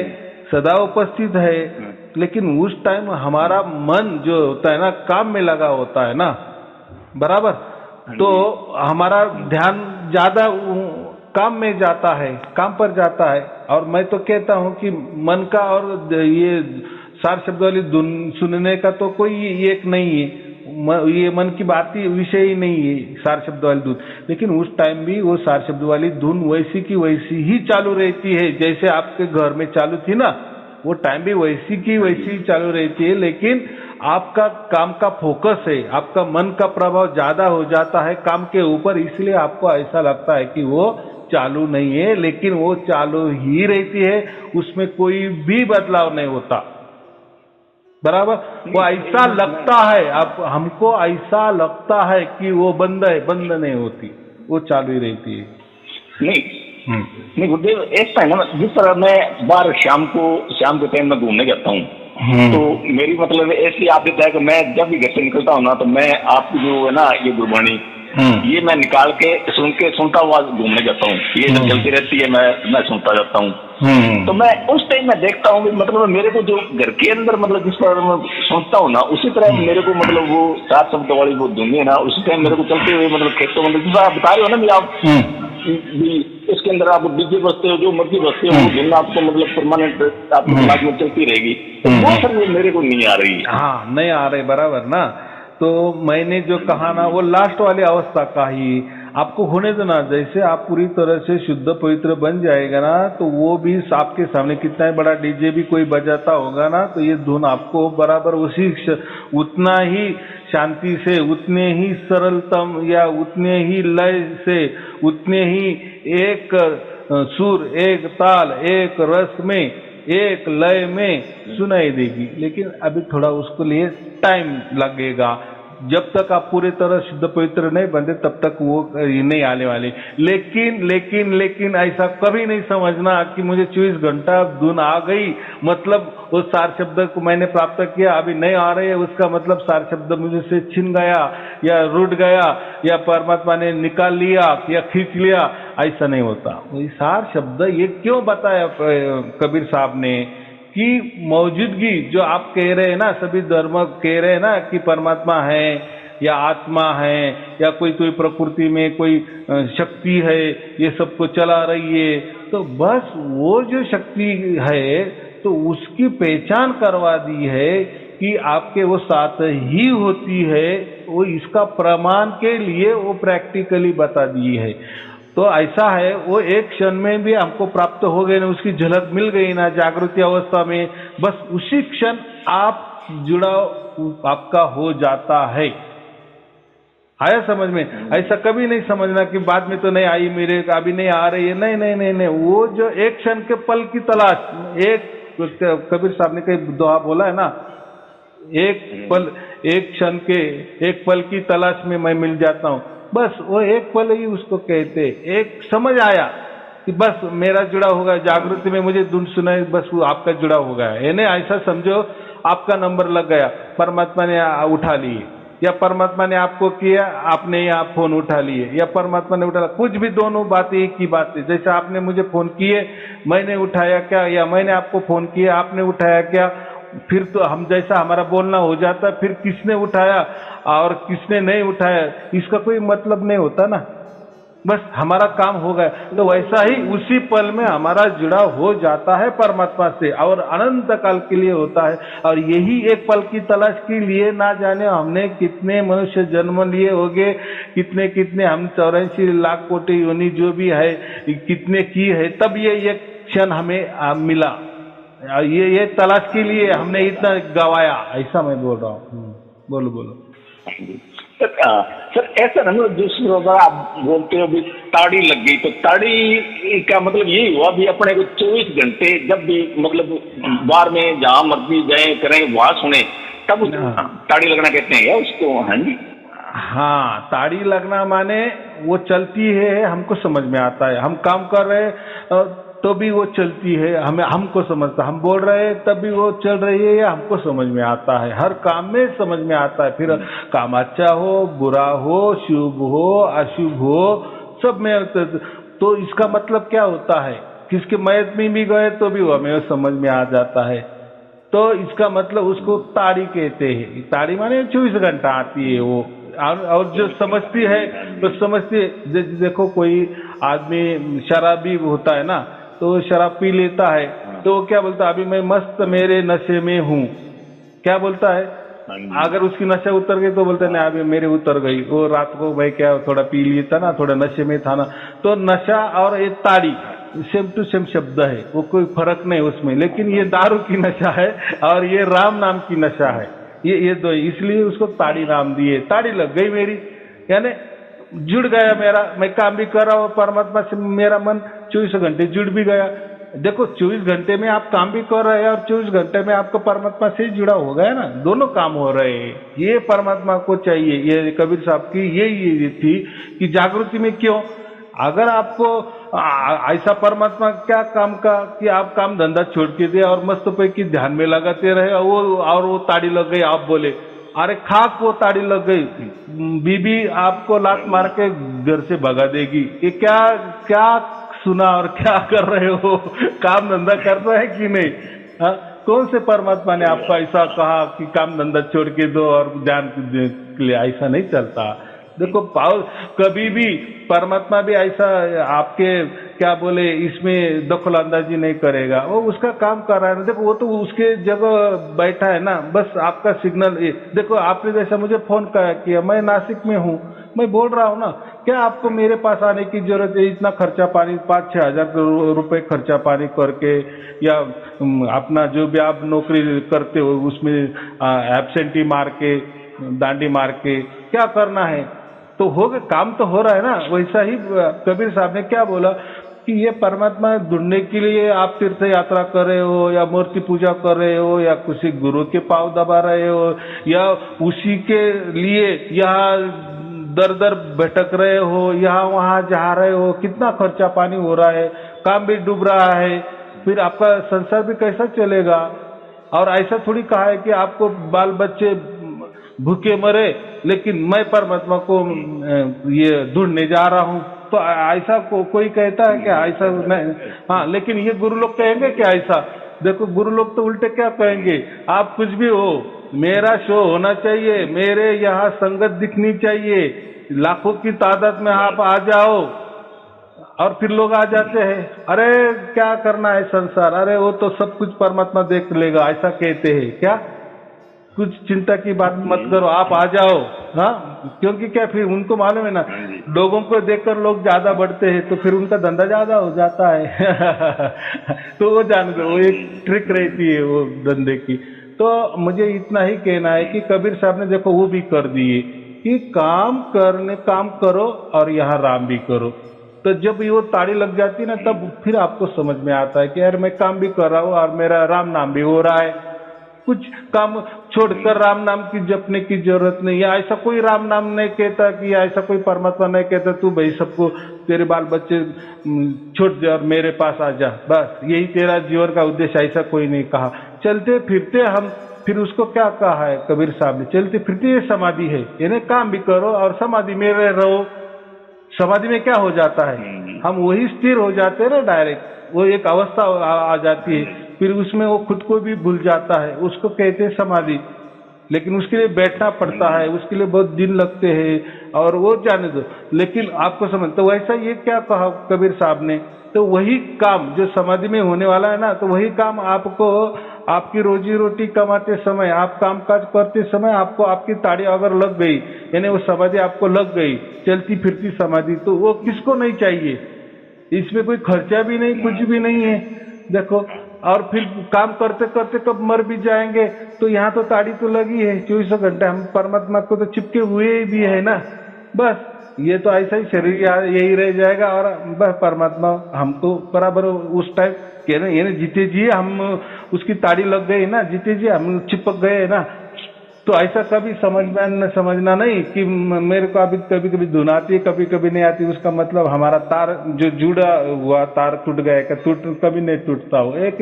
सदा उपस्थित है। लेकिन उस टाइम हमारा मन जो होता है ना काम में लगा होता है ना, बराबर, तो हमारा ध्यान ज्यादा काम में जाता है, काम पर जाता है। और मैं तो कहता हूं कि मन का और ये सार शब्द वाली धुन सुनने का तो कोई एक नहीं है, ये मन की बात ही विषय ही नहीं है सार शब्द वाली धुन। लेकिन उस टाइम भी वो सार शब्द वाली धुन वैसी की वैसी ही चालू रहती है, जैसे आपके घर में चालू थी ना, वो टाइम भी वैसी की वैसी चालू रहती है। लेकिन आपका काम का फोकस है, आपका मन का प्रभाव ज्यादा हो जाता है काम के ऊपर, इसलिए आपको ऐसा लगता है कि वो चालू नहीं है, लेकिन वो चालू ही रहती है, उसमें कोई भी बदलाव नहीं होता, बराबर। वो ऐसा लगता है, अब हमको ऐसा लगता है कि वो बंद है, बंद नहीं होती, वो चालू ही रहती है। नहीं गुरुदेव, ऐसा है ना, जिस तरह मैं बाहर शाम के टाइम में घूमने जाता हूँ, तो मेरी मतलब ऐसी आदत है कि मैं जब भी घर से निकलता हूँ ना, तो मैं आपकी जो है ना ये गुरबाणी, ये मैं निकाल के सुनता हुआ घूमने जाता हूँ। ये जब चलती रहती है मैं सुनता जाता हूँ। तो मैं उस टाइम में देखता हूँ मतलब मेरे को जो घर के अंदर मतलब जिस तरह मैं सुनता हूँ ना, उसी तरह मेरे को मतलब वो 7 शब्द वाली वो धुन है ना, उसी टाइम मेरे को चलते हुए मतलब खेतों मतलब जिस आप बता रहे हो ना भी आप इसके अंदर आप डीजे बजते हो, जो मर्जी बजते हो, वो धुन आपको मतलब परमानेंट आपके दिमाग में चलती रहेगी। तो वो सर वो मेरे को नहीं आ रही। हाँ, नहीं आ रही, बराबर ना। तो मैंने जो कहा ना वो लास्ट वाली अवस्था का ही। आपको होने देना। जैसे आप पूरी तरह से शुद्ध पवित्र बन जाएगा ना, तो वो भी आपके सामने कितना ही बड़ा डीजे भी कोई बजाता होगा ना, तो ये धुन आपको बराबर उतना ही शांति से, उतने ही सरलतम या उतने ही लय से, उतने ही एक सुर, एक ताल, एक रस में, एक लय में सुनाई देगी। लेकिन अभी थोड़ा उसके लिए टाइम लगेगा। जब तक आप पूरी तरह शुद्ध पवित्र नहीं बनते तब तक वो नहीं आने वाले। लेकिन ऐसा कभी नहीं समझना कि मुझे 24 घंटा धुन आ गई मतलब उस सार शब्द को मैंने प्राप्त किया, अभी नहीं आ रहे उसका मतलब सार शब्द मुझे से छिन गया या रूठ गया या परमात्मा ने निकाल लिया या खींच लिया। ऐसा नहीं होता। सार शब्द ये क्यों बताया कबीर साहब ने कि मौजूदगी जो आप कह रहे हैं ना, सभी धर्म कह रहे हैं ना कि परमात्मा है या आत्मा है या कोई प्रकृति में कोई शक्ति है ये सबको चला रही है, तो बस वो जो शक्ति है तो उसकी पहचान करवा दी है कि आपके वो साथ ही होती है। वो इसका प्रमाण के लिए वो प्रैक्टिकली बता दी है। तो ऐसा है, वो एक क्षण में भी हमको प्राप्त हो गए ना, उसकी झलक मिल गई ना जागृति अवस्था में, बस उसी क्षण आप जुड़ाव आपका हो जाता है। आया समझ में? ऐसा कभी नहीं समझना कि बाद में तो नहीं आई मेरे, अभी नहीं आ रही है। नहीं, वो जो एक क्षण के पल की तलाश, एक कबीर साहब ने कई दुआ बोला है ना, एक क्षण के एक पल की तलाश में मैं मिल जाता हूँ। बस वो एक पल ही उसको कहते। एक समझ आया कि बस मेरा जुड़ा होगा जागृति में, मुझे धुन सुनाई, बस वो आपका जुड़ा हो गया। यानी ऐसा समझो आपका नंबर लग गया, परमात्मा ने उठा लिए, या परमात्मा ने आपको किया, आपने यहाँ फोन उठा लिए, या परमात्मा ने उठा, कुछ भी दोनों बातें एक ही बात है। जैसे आपने मुझे फोन किए, मैंने उठाया क्या, या मैंने आपको फोन किया, आपने उठाया क्या, फिर तो हम जैसा हमारा बोलना हो जाता, फिर किसने उठाया और किसने नहीं उठाया इसका कोई मतलब नहीं होता ना, बस हमारा काम हो गया। तो वैसा ही उसी पल में हमारा जुड़ा हो जाता है परमात्मा से और अनंत काल के लिए होता है। और यही एक पल की तलाश के लिए ना जाने हमने कितने मनुष्य जन्म लिए होंगे, कितने हम 84 लाख कोटि योनि जो भी है कितने की है, तब ये एक क्षण हमें मिला। ये तलाश के लिए हमने इतना गवाया, ऐसा मैं बोल रहा हूँ। बोलो। सर ऐसा ना, दूसरी बार आप बोलते हो भी ताड़ी लग गई, तो ताड़ी का मतलब यही हुआ भी अपने को 24 घंटे जब भी मतलब बार में जहाँ मर्जी जाए करें वहाँ सुने, तब ताड़ी लगना कहते हैं या उसको? हाँ जी, हाँ, ताड़ी लगना माने वो चलती है, हमको समझ में आता है। हम काम कर रहे तो भी वो चलती है, हमको समझता, हम बोल रहे हैं तब भी वो चल रही है, या हमको समझ में आता है। हर काम में समझ में आता है। फिर काम अच्छा हो, बुरा हो, शुभ हो, अशुभ हो, सब में। तो इसका मतलब क्या होता है, किसके मयत में भी गए तो भी वो हमें समझ में आ जाता है। तो इसका मतलब उसको ताड़ी कहते हैं। ताड़ी माने 24 घंटा आती है वो। और जो समझती है तो समझती है। देखो कोई आदमी शराबी होता है ना, तो शराब पी लेता है तो वो क्या बोलता है, अभी मैं मस्त मेरे नशे में हूँ, क्या बोलता है? अगर उसकी नशा उतर गई तो बोलता है नहीं अभी मेरे उतर गई, वो रात को भाई क्या थोड़ा पी लिया था ना, थोड़ा नशे में था ना। तो नशा और ये ताड़ी सेम टू सेम शब्द है, वो कोई फर्क नहीं उसमें। लेकिन ये दारू की नशा है और ये राम नाम की नशा है, ये दो, इसलिए उसको ताड़ी नाम दिए। ताड़ी लग गई मेरी, यानी जुड़ गया मेरा, मैं काम भी कर रहा हूँ परमात्मा से, मेरा मन 24 घंटे जुड़ भी गया। देखो 24 घंटे में आप काम भी कर रहे हैं और 24 घंटे में आपको परमात्मा से जुड़ा हो गया ना, दोनों काम हो रहे हैं। ये परमात्मा को चाहिए। ये कबीर साहब की यही थी कि जागृति में क्यों, अगर आपको ऐसा परमात्मा क्या काम का कि आप काम धंधा छोड़ के दे और मस्त पैकी ध्यान में लगाते रहे, वो ताड़ी लग गई, आप बोले अरे खाक वो ताड़ी लग गई, बीबी आपको लात मार के घर से भगा देगी। ये क्या सुना और क्या कर रहे हो, काम धंधा कर रहे है कि नहीं? हाँ, कौन से परमात्मा ने आपको ऐसा कहा कि काम धंधा छोड़ के दो और ध्यान के लिए? ऐसा नहीं चलता। देखो कभी भी परमात्मा भी ऐसा आपके क्या बोले इसमें दखल अंदाजी नहीं करेगा, वो उसका काम कर रहा है। देखो वो तो उसके जगह बैठा है ना, बस आपका सिग्नल। देखो आपने जैसा मुझे फोन किया, मैं नासिक में हूँ, मैं बोल रहा हूँ ना, क्या आपको मेरे पास आने की जरूरत है? इतना खर्चा पानी 5-6 हजार रुपए खर्चा पानी करके, या अपना जो भी आप नौकरी करते हो उसमें एब्सेंटी मार के, डांडी मार के क्या करना है? तो हो गया, काम तो हो रहा है ना। वैसा ही कबीर साहब ने क्या बोला कि ये परमात्मा ढूंढने के लिए आप तीर्थ यात्रा कर रहे हो, या मूर्ति पूजा कर रहे हो, या किसी गुरु के पांव दबा रहे हो, या उसी के लिए यहाँ दर दर भटक रहे हो, यहाँ वहाँ जा रहे हो, कितना खर्चा पानी हो रहा है, काम भी डूब रहा है, फिर आपका संसार भी कैसा चलेगा? और ऐसा थोड़ी कहा है कि आपको बाल बच्चे भूखे मरे, लेकिन मैं परमात्मा को ये ढूंढने जा रहा हूँ। तो ऐसा कोई कहता है कि ऐसा नहीं? हाँ, लेकिन ये गुरु लोग कहेंगे कि ऐसा? देखो, गुरु लोग तो उल्टे क्या कहेंगे, आप कुछ भी हो, मेरा शो होना चाहिए, मेरे यहाँ संगत दिखनी चाहिए, लाखों की तादाद में आप आ जाओ। और फिर लोग आ जाते हैं, अरे क्या करना है संसार, अरे वो तो सब कुछ परमात्मा देख लेगा, ऐसा कहते हैं क्या? कुछ चिंता की बात मत करो, आप आ जाओ। हाँ, क्योंकि क्या, फिर उनको मालूम है ना, लोगों को देखकर लोग ज्यादा बढ़ते हैं तो फिर उनका धंधा ज्यादा हो जाता है। तो वो जान दो, वो एक ट्रिक रहती है वो धंधे की। तो मुझे इतना ही कहना है कि कबीर साहब ने देखो वो भी कर दिए कि काम करो और यहाँ राम भी करो। तो जब वो ताड़ी लग जाती है ना, तब फिर आपको समझ में आता है कि यार मैं काम भी कर रहा हूँ और मेरा राम नाम भी हो रहा है। कुछ काम छोड़कर राम नाम की जपने की जरूरत नहीं है। ऐसा कोई राम नाम नहीं कहता कि ऐसा कोई परमात्मा नहीं कहता तू भाई सबको तेरे बाल बच्चे छोड़ दे और मेरे पास आ जा, बस यही तेरा जीवन का उद्देश्य, ऐसा कोई नहीं कहा। चलते फिरते हम, फिर उसको क्या कहा है कबीर साहब ने, चलते फिरते ये समाधि है, यानी काम भी करो और समाधि में रहो। समाधि में क्या हो जाता है, हम वही स्थिर हो जाते हैं ना, डायरेक्ट वो एक अवस्था आ जाती है, फिर उसमें वो खुद को भी भूल जाता है, उसको कहते हैं समाधि। लेकिन उसके लिए बैठना पड़ता है, उसके लिए बहुत दिन लगते हैं, और वो जाने दो, लेकिन आपको समझ। तो वैसा ये क्या कहा कबीर साहब ने, तो वही काम जो समाधि में होने वाला है ना, तो वही काम आपको आपकी रोजी रोटी कमाते समय, आप काम काज करते समय आपको आपकी ताड़ी अगर लग गई, यानी वो समाधि आपको लग गई, चलती फिरती समाधि, तो वो किसको नहीं चाहिए? इसमें कोई खर्चा भी नहीं, कुछ भी नहीं है, देखो। और फिर काम करते करते कब मर भी जाएंगे, तो यहाँ तो ताड़ी तो लगी है 24 घंटे, हम परमात्मा को तो चिपके हुए भी है ना। बस ये तो ऐसा ही शरीर यही रह जाएगा, और बस परमात्मा हमको बराबर उस टाइम कहना, ये जीते जी हम उसकी ताड़ी लग गई ना, जीते जी हम चिपक गए ना। तो ऐसा कभी समझना नहीं कि मेरे को अभी कभी कभी धुन आती है, कभी कभी नहीं आती, उसका मतलब हमारा तार जो जुड़ा हुआ तार टूट गया, कभी नहीं टूटता हो। एक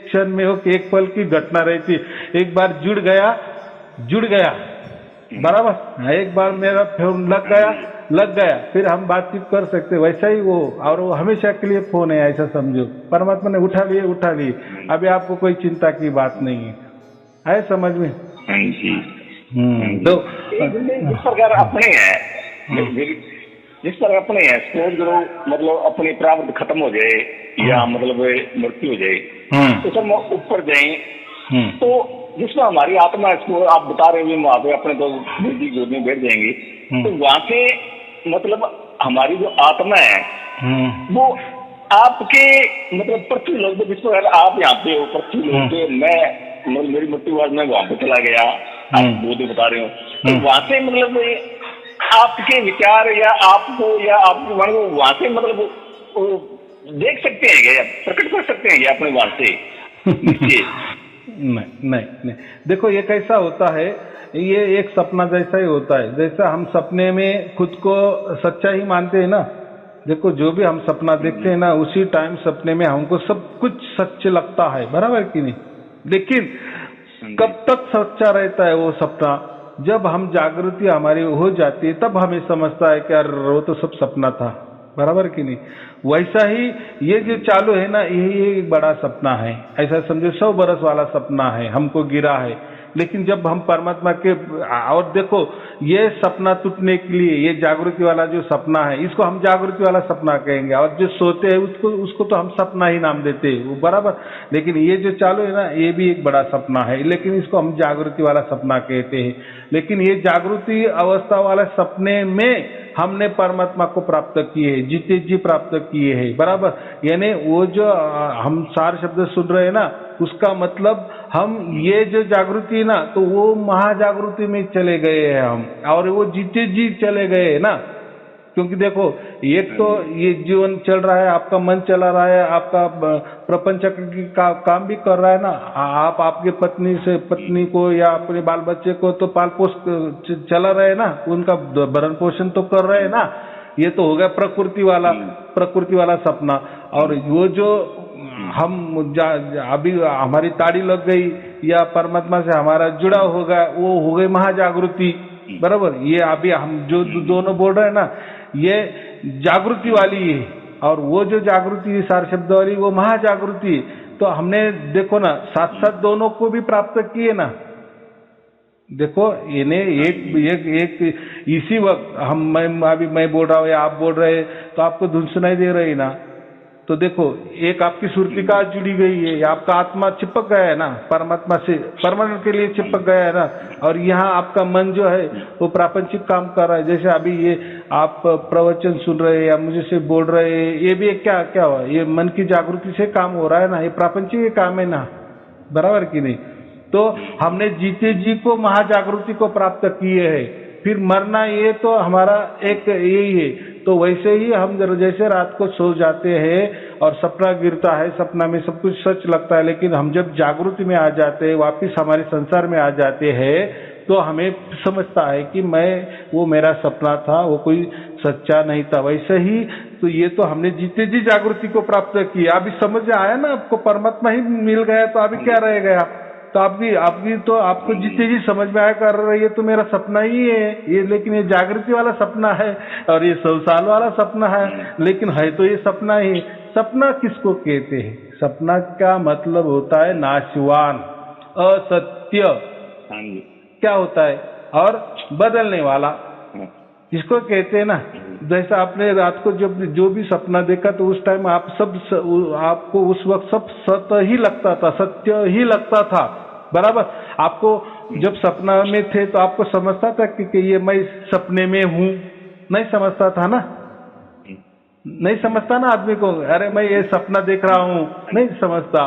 क्षण में हो कि एक पल की घटना रहती, एक बार जुड़ गया बराबर, एक बार मेरा फोन लग गया, फिर हम बातचीत कर सकते, वैसा ही वो, और वो हमेशा के लिए फोन है, ऐसा समझो। परमात्मा ने उठा लिए, अभी आपको कोई चिंता की बात नहीं है समझ में? तो जिस प्रकार अपने है, जिस तरह अपने है, मतलब अपने प्रारब्ध खत्म हो जाए या मतलब मृत्यु हो जाए, तो सब ऊपर जाए, तो जिसमें हमारी आत्मा, इसको आप बता रहे हैं वहां पे अपने तो गोद में बैठ जाएंगे, तो वहां से मतलब हमारी जो आत्मा है वो आपके मतलब पृथ्वी लोक पे, जिस प्रकार आप यहाँ पे हो पृथ्वी लोक पे, मैं मतलब मेरी मृत्यु बाद मैं वहां पे चला गया, आप बोध बता रहे हो, तो वहां से मतलब आपके विचार या आपको या आपके मन को वहां से मतलब देख सकते हैं क्या, प्रकट कर सकते हैं क्या अपने वहां से? नहीं, देखो ये कैसा होता है, ये एक सपना जैसा ही होता है। जैसा हम सपने में खुद को सच्चा ही मानते हैं ना, देखो जो भी हम सपना देखते हैं ना, उसी टाइम सपने में हमको सब कुछ सच लगता है, बराबर कि नहीं? लेकिन कब तक सच्चा रहता है वो सपना? जब हम जागृति हमारी हो जाती है, तब हमें समझता है कि यार वो तो सब सपना था, बराबर कि नहीं? वैसा ही ये जो चालू है ना, यही एक बड़ा सपना है, ऐसा समझो 100 बरस वाला सपना है, हमको गिरा है, लेकिन जब हम परमात्मा के, और देखो ये सपना टूटने के लिए, ये जागृति वाला जो सपना है इसको हम जागृति वाला सपना कहेंगे, और जो सोते हैं उसको उसको तो हम सपना ही नाम देते हैं, वो बराबर। लेकिन ये जो चालू है ना, ये भी एक बड़ा सपना है, लेकिन इसको हम जागृति वाला सपना कहते हैं। लेकिन ये जागृति अवस्था वाले सपने में हमने परमात्मा को प्राप्त किए हैं, जीते जी प्राप्त किए हैं, बराबर। यानी वो जो हम सार शब्द सुन रहे हैं ना, उसका मतलब हम ये जो जागृति है ना, तो वो महाजागृति में चले गए हैं हम, और वो जीते जी चले गए हैं ना। क्योंकि देखो, एक तो ये जीवन चल रहा है, आपका मन चला रहा है, आपका प्रपंच की काम भी कर रहा है ना, आप आपके पत्नी को या अपने बाल बच्चे को तो पाल पोष चला रहे हैं ना, उनका भरण पोषण तो कर रहे हैं ना। ये तो हो गया प्रकृति वाला सपना। और वो जो हम अभी हमारी ताड़ी लग गई या परमात्मा से हमारा जुड़ा होगा, वो हो गई महाजागृति, बराबर। ये अभी हम जो दोनों बोल रहे हैं ना, ये जागृति वाली है, और वो जो जागृति है सार शब्द वाली, वो महाजागृति। तो हमने देखो ना, साथ साथ दोनों को भी प्राप्त किए ना। देखो इन्हें एक इसी वक्त मैं बोल रहा हूँ या आप बोल रहे, तो आपको धुन सुनाई दे रही ना। तो देखो, एक आपकी सुरतिका जुड़ी गई है, आपका आत्मा चिपक गया है ना परमात्मा से, परमानेंट के लिए चिपक गया है ना। और यहाँ आपका मन जो है वो प्रापंचिक काम कर रहा है। जैसे अभी ये आप प्रवचन सुन रहे हैं या मुझे से बोल रहे हैं, ये भी एक क्या हुआ, ये मन की जागृति से काम हो रहा है ना, ये प्रापंचिक काम है ना, बराबर कि नहीं। तो हमने जीते जी को महाजागृति को प्राप्त किए है, फिर मरना ये तो हमारा एक यही है। तो वैसे ही हम जैसे रात को सो जाते हैं और सपना गिरता है, सपना में सब कुछ सच लगता है, लेकिन हम जब जागृति में आ जाते हैं, वापिस हमारे संसार में आ जाते हैं, तो हमें समझता है कि वो मेरा सपना था, वो कोई सच्चा नहीं था। वैसे ही तो ये तो हमने जीते जी जागृति को प्राप्त किया। अभी समझ आया ना आपको, परमात्मा ही मिल गया, तो अभी क्या रह गया। तो आपको जीते जी समझ में आया कर रही है, तो मेरा सपना ही है ये, लेकिन ये जागृति वाला सपना है और ये 100 साल वाला सपना है, लेकिन है तो ये सपना ही। सपना किसको कहते हैं? सपना का मतलब होता है नाशवान, असत्य, क्या होता है, और बदलने वाला, इसको कहते हैं ना। जैसा आपने रात को जब जो भी सपना देखा, तो उस टाइम आपको उस वक्त सब सत्य ही लगता था, सत्य ही लगता था, बराबर। आपको जब सपना में थे तो आपको समझता था कि ये मैं सपने में हूं? नहीं समझता था ना, नहीं समझता ना आदमी को, अरे मैं ये सपना देख रहा हूं, नहीं समझता।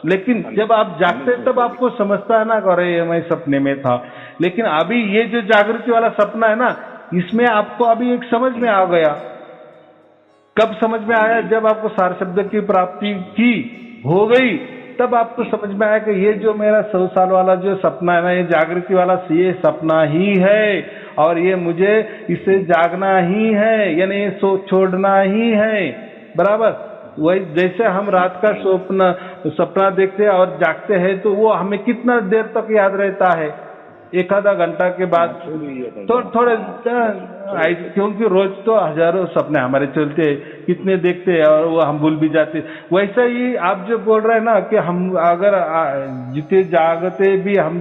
लेकिन जब आप जागते तब आपको समझता है ना, अरे ये मैं सपने में था। लेकिन अभी ये जो जागृति वाला सपना है ना, इसमें आपको अभी एक समझ में आ गया। कब समझ में आया? जब आपको सार शब्द की प्राप्ति की हो गई, तब आपको समझ में आया कि ये जो मेरा 100 साल वाला जो सपना है ना, ये जागृति वाला ये सपना ही है, और ये मुझे इसे जागना ही है, यानी ये छोड़ना ही है, बराबर। वही जैसे हम रात का सपना देखते हैं और जागते हैं, तो वो हमें कितना देर तक याद रहता है? एक आधा घंटा के बाद तो थोड़े, क्योंकि रोज तो हजारों सपने हमारे चलते हैं, कितने देखते हैं और वो हम भूल भी जाते। वैसा ही आप जो बोल रहे हैं ना कि हम अगर जिते जागते भी हम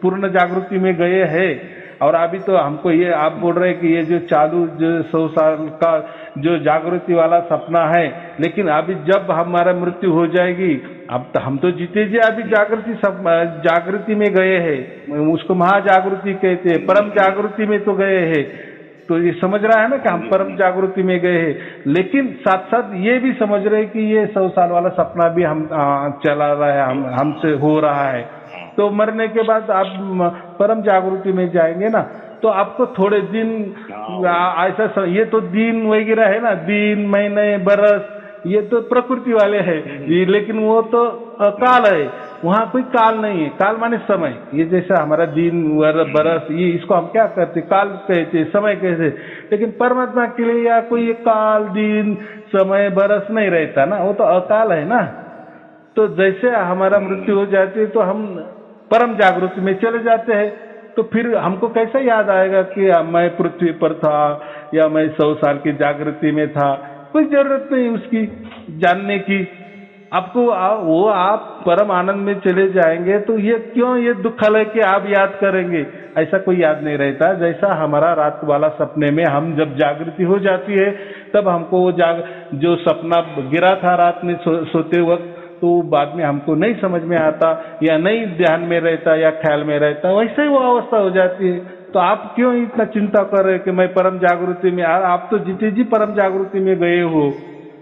पूर्ण जागृति में गए हैं, और अभी तो हमको ये आप बोल रहे हैं कि ये जो चालू जो 100 साल का जो जागृति वाला सपना है, लेकिन अभी जब हमारा मृत्यु हो जाएगी, अब तो हम तो जीते जी अभी जागृति में गए हैं, उसको महाजागृति कहते हैं, परम जागृति में तो गए हैं। तो ये समझ रहा है ना कि हम परम जागृति में गए हैं, लेकिन साथ साथ ये भी समझ रहे हैं कि ये 100 साल वाला सपना भी हम चला रहा है, हमसे हो रहा है। तो मरने के बाद आप परम जागृति में जाएंगे ना, तो आपको थोड़े दिन ऐसा, ये तो दिन वगैरह है ना, दिन महीने बरस, ये तो प्रकृति वाले हैं, लेकिन वो तो काल है, वहाँ कोई काल नहीं है। काल माने समय, ये जैसा हमारा दिन बरस, ये इसको हम क्या कहते, काल कहते, समय कहते। लेकिन परमात्मा के लिए या कोई काल, दिन, समय, बरस नहीं रहता ना, वो तो अकाल है ना। तो जैसे हमारा मृत्यु हो जाती है, तो हम परम जागृति में चले जाते हैं, तो फिर हमको कैसे याद आएगा कि मैं पृथ्वी पर था या मैं 100 साल की जागृति में था? कोई जरूरत नहीं उसकी जानने की, आपको वो आप परम आनंद में चले जाएंगे तो ये क्यों ये दुखालय के आप याद करेंगे? ऐसा कोई याद नहीं रहता। जैसा हमारा रात वाला सपने में हम जब जागृति हो जाती है तब हमको वो जो सपना गिरा था रात में सोते वक्त, तो बाद में हमको नहीं समझ में आता या नहीं ध्यान में रहता या ख्याल में रहता, वैसे ही वो अवस्था हो जाती है। तो आप क्यों इतना चिंता कर रहे हैं कि मैं परम जागृति में? आप तो जीते जी परम जागृति में गए हो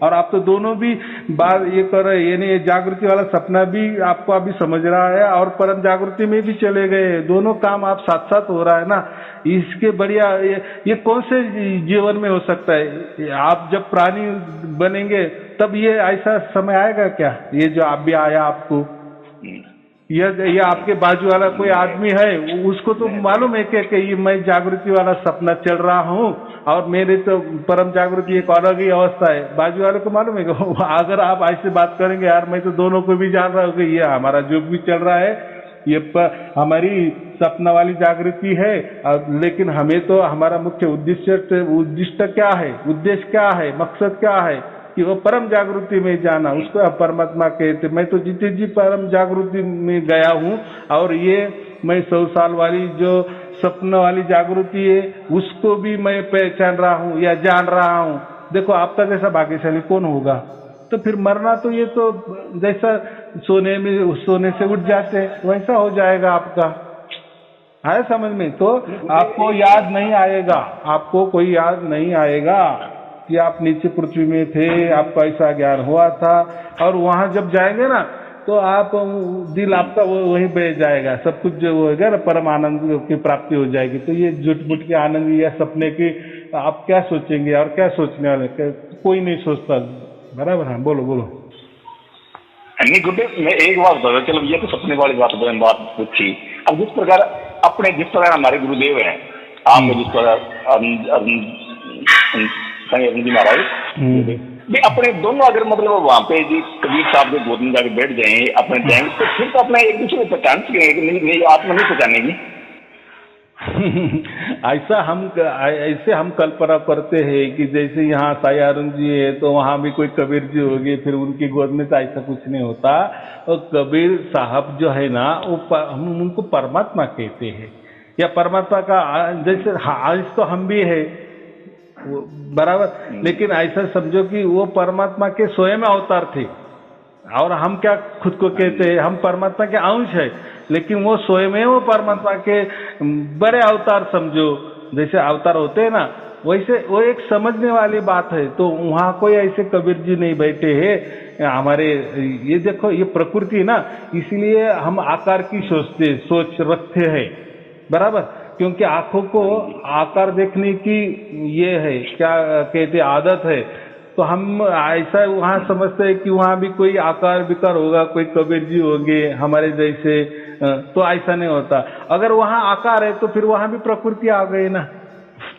और आप तो दोनों भी बात ये कर रहे हैं, यानी जागृति वाला सपना भी आपको अभी समझ रहा है और परम जागृति में भी चले गए। दोनों काम आप साथ साथ हो रहा है ना। इसके बढ़िया ये कौन से जीवन में हो सकता है? आप जब प्राणी बनेंगे तब ये ऐसा समय आएगा क्या? ये जो आप भी आया आपको, ये आपके बाजू वाला कोई आदमी है, उसको तो मालूम है कि ये मैं जागृति वाला सपना चल रहा हूँ और मेरे तो परम जागृति एक अलग ही अवस्था है। बाजू वाले को मालूम है कि अगर आप ऐसे बात करेंगे, यार मैं तो दोनों को भी जान रहा हूँ कि ये हमारा जो भी चल रहा है ये हमारी सपना वाली जागृति है, लेकिन हमें तो हमारा मुख्य उद्देश्य क्या है, उद्देश्य क्या है, मकसद क्या है कि वो परम जागृति में जाना, उसको आप परमात्मा कहते। मैं तो जीते जी परम जागृति में गया हूँ और ये मैं 100 साल वाली जो सपना वाली जागृति है उसको भी मैं पहचान रहा हूँ या जान रहा हूँ। देखो आपका जैसा भाग्यशाली कौन होगा? तो फिर मरना तो ये तो जैसा सोने से उठ जाते हैं वैसा हो जाएगा आपका, है समझ में? तो आपको याद नहीं आएगा, आपको कोई याद नहीं आएगा कि आप नीचे पृथ्वी में थे, आपको ऐसा ज्ञान हुआ था। और वहां जब जाएंगे ना तो आप दिल आपका वहीं बह जाएगा, सब कुछ जो होगा ना परम आनंद की प्राप्ति हो जाएगी। तो ये झुट-मुट के आनंद या सपने की आप क्या सोचेंगे और क्या सोचने वाले? कोई नहीं सोचता, बराबर है? बोलो बोलो। नहीं गुड्डे, मैं एक बात बता, चलो ये तो सपने वाली बात पूछी। अब जिस प्रकार हमारे गुरुदेव हैं, आप जिस प्रकार जी महाराज भी अपने दोनों अगर मतलब वहां पे जी कबीर साहब के गोद में जाकर बैठ जाए अपने जाएंगे तो फिर तो अपना एक दूसरे को पहचान सकेंगे कि नहीं आत्मा नहीं पहचानेगी। ऐसे हम कल्पना करते हैं कि जैसे यहाँ साई अरुण जी है तो वहाँ भी कोई कबीर जी होगी, फिर उनकी गोद में तो ऐसा कुछ नहीं होता। और कबीर साहब जो है ना वो हम उनको परमात्मा कहते हैं या परमात्मा का जैसे आज तो हम भी है बराबर, लेकिन ऐसा समझो कि वो परमात्मा के स्वयं अवतार थे और हम क्या खुद को कहते हैं, हम परमात्मा के अंश है, लेकिन वो स्वयं वो परमात्मा के बड़े अवतार समझो। जैसे अवतार होते हैं ना वैसे वो एक समझने वाली बात है। तो वहाँ कोई ऐसे कबीर जी नहीं बैठे हैं हमारे। ये देखो ये प्रकृति ना, इसलिए हम आकार की सोच रखते हैं बराबर, क्योंकि आंखों को आकार देखने की ये है क्या कहते आदत है। तो हम ऐसा वहाँ समझते हैं कि वहाँ भी कोई आकार विकार होगा, कोई कबीर जी होंगे हमारे जैसे, तो ऐसा नहीं होता। अगर वहाँ आकार है तो फिर वहाँ भी प्रकृति आ गई ना,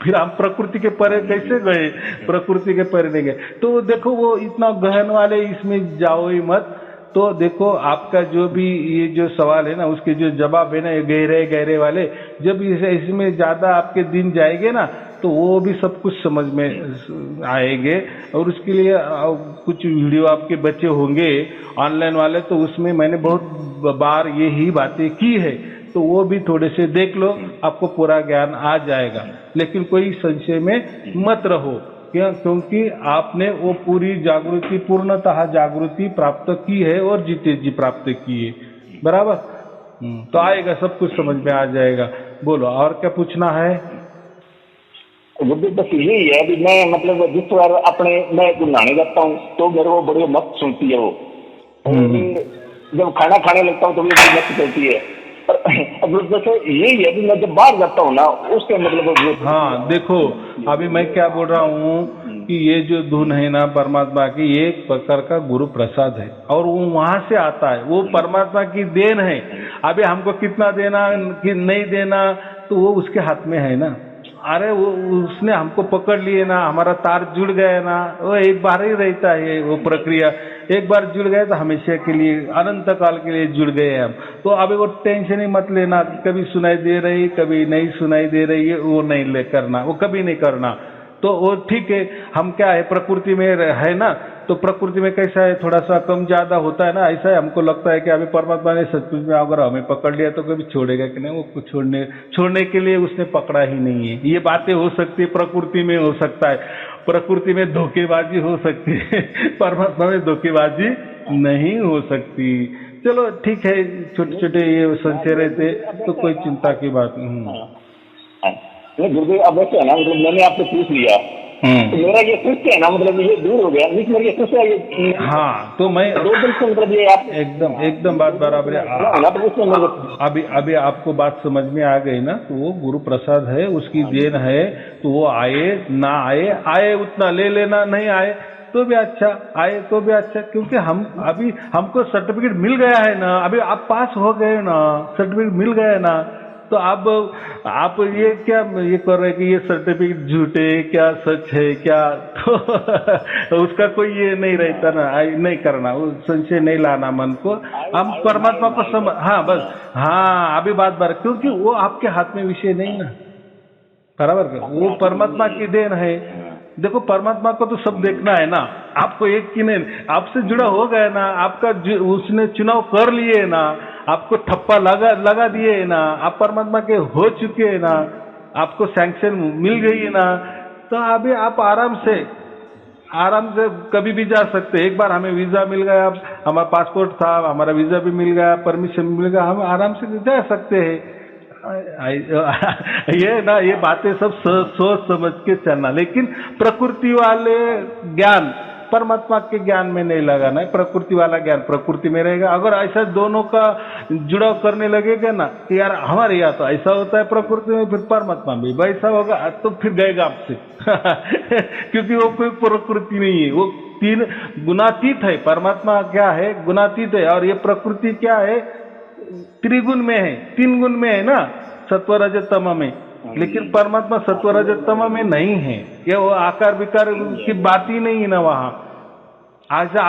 फिर हम प्रकृति के परे कैसे गए? प्रकृति के परे नहीं गए। तो देखो वो इतना गहन वाले इसमें जाओ ही मत। तो देखो आपका जो भी ये जो सवाल है ना उसके जो जवाब है ना ये गहरे वाले, जब इसमें ज्यादा आपके दिन जाएंगे ना तो वो भी सब कुछ समझ में आएंगे। और उसके लिए कुछ वीडियो आपके बच्चे होंगे ऑनलाइन वाले, तो उसमें मैंने बहुत बार यही बातें की है, तो वो भी थोड़े से देख लो, आपको पूरा ज्ञान आ जाएगा। लेकिन कोई संशय में मत रहो, क्योंकि आपने वो पूरी जागृति पूर्णतः जागृति प्राप्त की है और जीते जी प्राप्त की है बराबर। तो आएगा, सब कुछ समझ में आ जाएगा। बोलो और क्या पूछना है? बस यही है कि मैं मतलब जिस बार अपने मैं नहाने जाता हूँ तो मेरे को बड़ी मस्त सुनती है वो, जब खाना खाने लगता हूँ तो मुझे मस्त चलती है। अब जैसे यही है कि मैं जब बाहर जाता हूँ ना उसके मतलब हाँ देखो अभी मैं क्या बोल रहा हूँ कि ये जो धुन है ना परमात्मा की, ये एक प्रकार का गुरु प्रसाद है और वो वहां से आता है, वो परमात्मा की देन है। अभी हमको कितना देना कि नहीं देना तो वो उसके हाथ में है ना। अरे वो उसने हमको पकड़ लिए ना, हमारा तार जुड़ गया ना, वो एक बार ही रहता है वो प्रक्रिया, एक बार जुड़ गए तो हमेशा के लिए अनंत काल के लिए जुड़ गए हम। तो अभी वो टेंशन ही मत लेना, कभी सुनाई दे रही कभी नहीं सुनाई दे रही है, वो नहीं ले करना, वो कभी नहीं करना। तो वो ठीक है, हम क्या है प्रकृति में है ना, तो प्रकृति में कैसा है, थोड़ा सा कम ज्यादा होता है ना, ऐसा है। हमको लगता है कि अभी परमात्मा ने सचमुच में अगर हमें पकड़ लिया तो कभी छोड़ेगा कि नहीं, वो कुछ छोड़ने के लिए उसने पकड़ा ही नहीं है। ये बातें हो सकती है, प्रकृति में हो सकता है, प्रकृति में धोखेबाजी हो सकती है, परमात्मा में धोखेबाजी नहीं हो सकती। चलो ठीक है, छोटे छोटे ये संशय रहते तो कोई चिंता की बात नहीं। नहीं गुरुदेव, अब ऐसे है ना, मतलब मैंने आपसे पूछ लिया तो मेरा ये कृत्य है ना, मतलब ये दूर हो गया, लेकिन मेरा ये कृत्य है ये। हाँ, तो मैं 2 दिन से मतलब ये आप एकदम बात बराबर है। अभी आपको बात समझ में आ गई ना, तो वो गुरु प्रसाद है, उसकी देन है, तो वो आए ना आए उतना ले लेना, नहीं आए तो भी अच्छा, आए तो भी अच्छा, क्योंकि हम अभी हमको सर्टिफिकेट मिल गया है ना, अभी आप पास हो गए ना, सर्टिफिकेट मिल गया है ना, तो अब आप ये क्या ये कर रहे हैं कि ये सर्टिफिकेट झूठे क्या सच है क्या, तो उसका कोई ये नहीं रहता ना, नहीं करना, वो संशय नहीं लाना मन को, हम परमात्मा को समझ, हाँ बस, हाँ अभी बात बार, क्योंकि वो आपके हाथ में विषय नहीं ना, बराबर का, वो परमात्मा की देन है। देखो परमात्मा को तो सब देखना है ना, आपको एक की नहीं, आपसे जुड़ा हो गया ना, आपका उसने चुनाव कर लिए ना, आपको ठप्पा लगा दिए है ना, आप परमात्मा के हो चुके हैं ना, आपको सैंक्शन मिल गई है ना, तो अभी आप आराम से कभी भी जा सकते हैं। एक बार हमें वीजा मिल गया, हमारा पासपोर्ट था, हमारा वीजा भी मिल गया, परमिशन मिल गया, हम आराम से जा सकते हैं। ये ना, ये बातें सब सोच समझ के चलना, लेकिन प्रकृति वाले ज्ञान परमात्मा के ज्ञान में नहीं लगाना है। प्रकृति वाला ज्ञान प्रकृति में रहेगा। अगर ऐसा दोनों का जुड़ाव करने लगेगा ना कि यार हमारे यहाँ तो ऐसा होता है प्रकृति में, फिर परमात्मा भी वैसा होगा, तो फिर गएगा आपसे क्योंकि वो कोई प्रकृति नहीं है, वो 3 गुणातीत है। परमात्मा क्या है, गुणातीत है, और ये प्रकृति क्या है, त्रिगुण में है, 3 गुण में है ना, सत्व रजत तम में, लेकिन परमात्मा सत्व रजत तम में नहीं है। ये वो आकार विकार की बात ही नहीं है ना वहाँ। ऐसा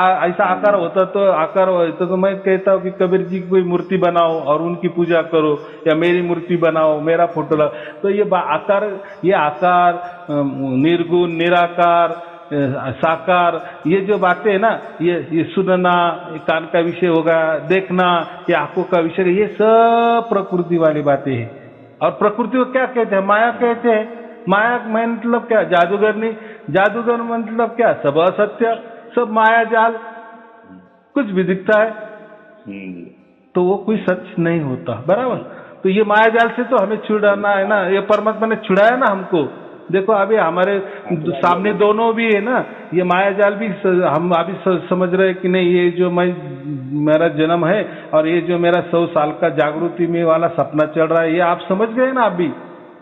आकार होता तो मैं कहता हूँ कि कबीर जी की कोई मूर्ति बनाओ और उनकी पूजा करो, या मेरी मूर्ति बनाओ, मेरा फोटो लगाओ। तो ये आकार निर्गुण निराकार साकार, ये जो बातें है ना, ये सुनना, कान का विषय होगा, देखना, ये आंखों का विषय, ये सब प्रकृति वाली बातें हैं। और प्रकृति को क्या कहते हैं, माया कहते हैं। माया मतलब क्या, जादूगर नहीं, जादूगर मतलब क्या, सब असत्य, सब माया जाल, कुछ भी दिखता है तो वो कोई सच नहीं होता, बराबर। तो ये माया जाल से तो हमें छुड़ाना है ना, ये परमात्मा ने छुड़ाया ना हमको। देखो अभी हमारे सामने दोनों भी है ना, ये माया जाल भी हम अभी समझ रहे हैं कि नहीं, ये जो मेरा जन्म है और ये जो मेरा 100 साल का जागृति में वाला सपना चल रहा है, ये आप समझ गए ना। अभी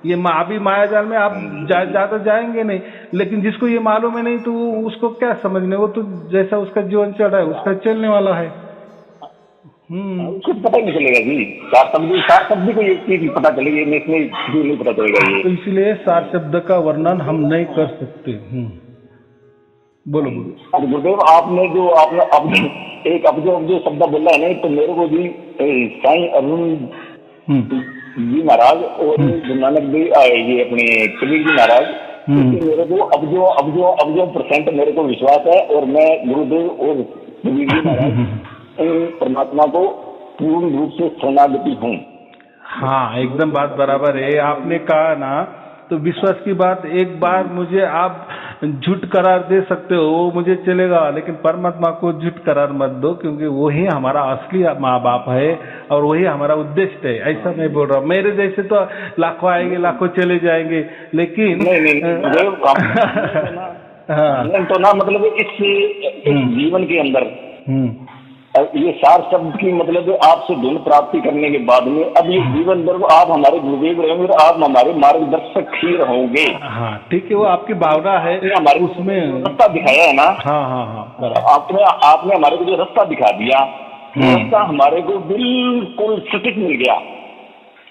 ये अभी माया जाल में आप ज्यादा जाएंगे नहीं, लेकिन जिसको ये मालूम है नहीं तो उसको क्या समझने, वो तो जैसा उसका जीवन चल रहा है उसका चलने वाला है। कुछ पता ही नहीं चलेगा जी, सार शब्द को एक चीज पता चलेगी, इसमें जो नहीं पता चलेगा ये। तो इसलिए सार शब्द का वर्णन हम नहीं कर सकते। बोलो। अरे गुरुदेव, आपने अब जो शब्द बोला है ना, तो मेरे को भी साईं अरुण जी महाराज और गुरु नानक देव, ये अपने कबीर जी महाराज, मेरे को अब जो % मेरे को विश्वास है, और मैं गुरुदेव और कबीर जी महाराज परमात्मा को पूर्ण रूप से शरणागति हूँ। हाँ एकदम बात बराबर है, आपने कहा ना, तो विश्वास की बात, एक बार मुझे आप झूठ करार दे सकते हो, वो मुझे चलेगा, लेकिन परमात्मा को झूठ करार मत दो, क्योंकि वही हमारा असली माँ बाप है और वही हमारा उद्देश्य है। ऐसा मैं बोल रहा हूँ, मेरे जैसे तो लाखों आएंगे, लाखों चले जाएंगे, लेकिन हाँ तो ना, मतलब इस जीवन के अंदर ये सार शब्द की मतलब आपसे धुन प्राप्ति करने के बाद में अब ये जीवन भर आप हमारे गुरुदेव रहेंगे और आप हमारे मार्गदर्शक ही रहोगे। हाँ ठीक है, वो आपकी भावना है, हमारे उसमें रास्ता दिखाया है ना। हाँ आपने हमारे को जो रास्ता दिखा दिया, रास्ता हमारे को बिल्कुल सटीक मिल गया।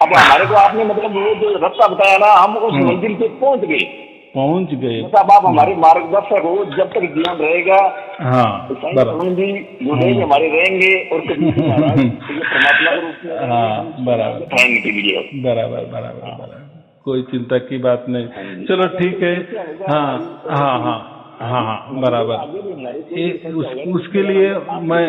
अब हमारे को आपने मतलब वो जो रास्ता बताया ना, हम उस मंजिल पे पहुंच गए। मतलब आप हमारे मार्गदर्शक हो, जब तक जीवन रहेगा। हाँ जी, गुरुदेव हमारे रहेंगे और कभी परमात्मा के रूप में बराबर, कोई चिंता की बात नहीं। चलो ठीक है। हाँ हाँ बराबर। आगे भी हमारे कोई ये संशय होगा नहीं, उसके लिए मैं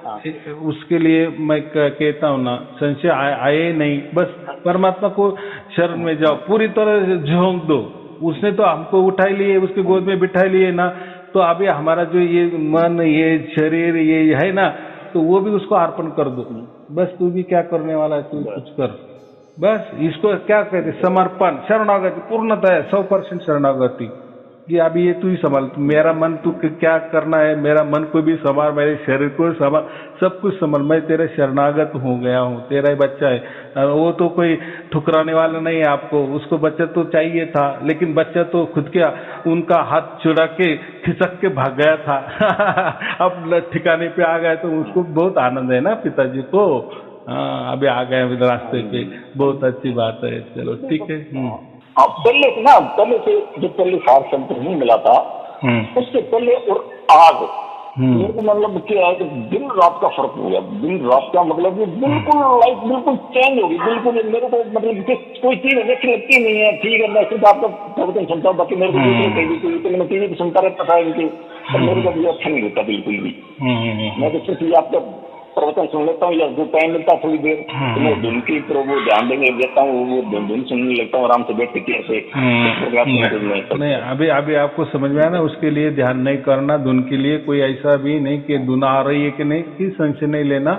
हाँ। उसके लिए मैं कहता हूँ ना, संशय आए नहीं, बस परमात्मा को शरण में जाओ, पूरी तरह से झोंक दो। उसने तो हमको उठा लिए, उसके गोद में बिठा लिए ना, तो अभी हमारा जो ये मन, ये शरीर, ये है ना, तो वो भी उसको अर्पण कर दो। बस तू भी क्या करने वाला है, तू कुछ कर। बस इसको क्या कहते, समर्पण, शरणागति, पूर्णतः 100% शरणागति। कि अभी ये तू ही संभाल, मेरा मन तू क्या करना है, मेरा मन को भी संभाल, मेरे शरीर को संभाल, सब कुछ संभाल, मैं तेरे शरणागत हो गया हूँ, तेरा ही बच्चा है। वो तो कोई ठुकराने वाला नहीं है आपको, उसको बच्चा तो चाहिए था, लेकिन बच्चा तो खुद के उनका हाथ छुड़ा के खिसक के भाग गया था। अब ठिकाने पे आ गए तो उसको बहुत आनंद है ना पिताजी को। हाँ, अभी आ गए रास्ते पे, बहुत अच्छी बात है। चलो ठीक है। पहले ना, पहले से जो पहले सार शब्द नहीं मिला था, उससे पहले और आग, मेरे को मतलब क्या है कि दिन रात का फर्क हो गया। दिन रात का मतलब कि बिल्कुल लाइफ बिल्कुल चेंज होगी, बिल्कुल मेरे को मतलब कि कोई चीज अच्छी लगती नहीं है। ठीक है, मैं सिर्फ आपका प्रवचन सुनता हूँ, बाकी मेरे को मैं टीवी पे सुनता रहता था इनके, पर मेरे को भी अच्छा नहीं लगता बिल्कुल भी। मैं तो सिर्फ आपका प्रवचन सुन लेता हूँ, या जो टाइम मिलता है थोड़ी देर तो मैं धुन की तरफ वो ध्यान देने देता हूँ, वो धुन सुनने लगता हूँ आराम से बैठ के ऐसे। नहीं, अभी आपको समझ में आया ना, उसके लिए ध्यान नहीं करना, धुन के लिए कोई ऐसा भी नहीं कि धुन आ रही है कि नहीं, कि संशय नहीं लेना।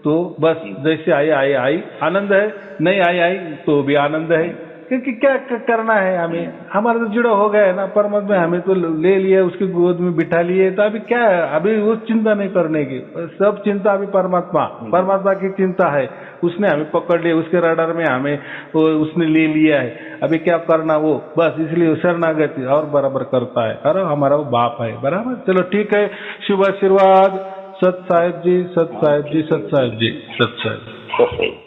तो बस जैसे आई आनंद है, नहीं आई तो भी आनंद है, क्योंकि क्या करना है हमें, हमारा तो जुड़ा हो गया है ना परमात्मा, हमें तो ले लिया, उसकी गोद में बिठा लिए, तो अभी क्या है, अभी वो चिंता नहीं करने की, सब चिंता अभी परमात्मा की चिंता है। उसने हमें पकड़ लिया, उसके रडार में हमें उसने ले लिया है, अभी क्या करना वो, बस इसलिए शरणागति और बराबर करता है। अरे हमारा वो बाप है, बराबर। चलो ठीक है, शुभ आशीर्वाद। सत साहेब जी, सत साहेब जी, सत साहेब जी, सत साहेब।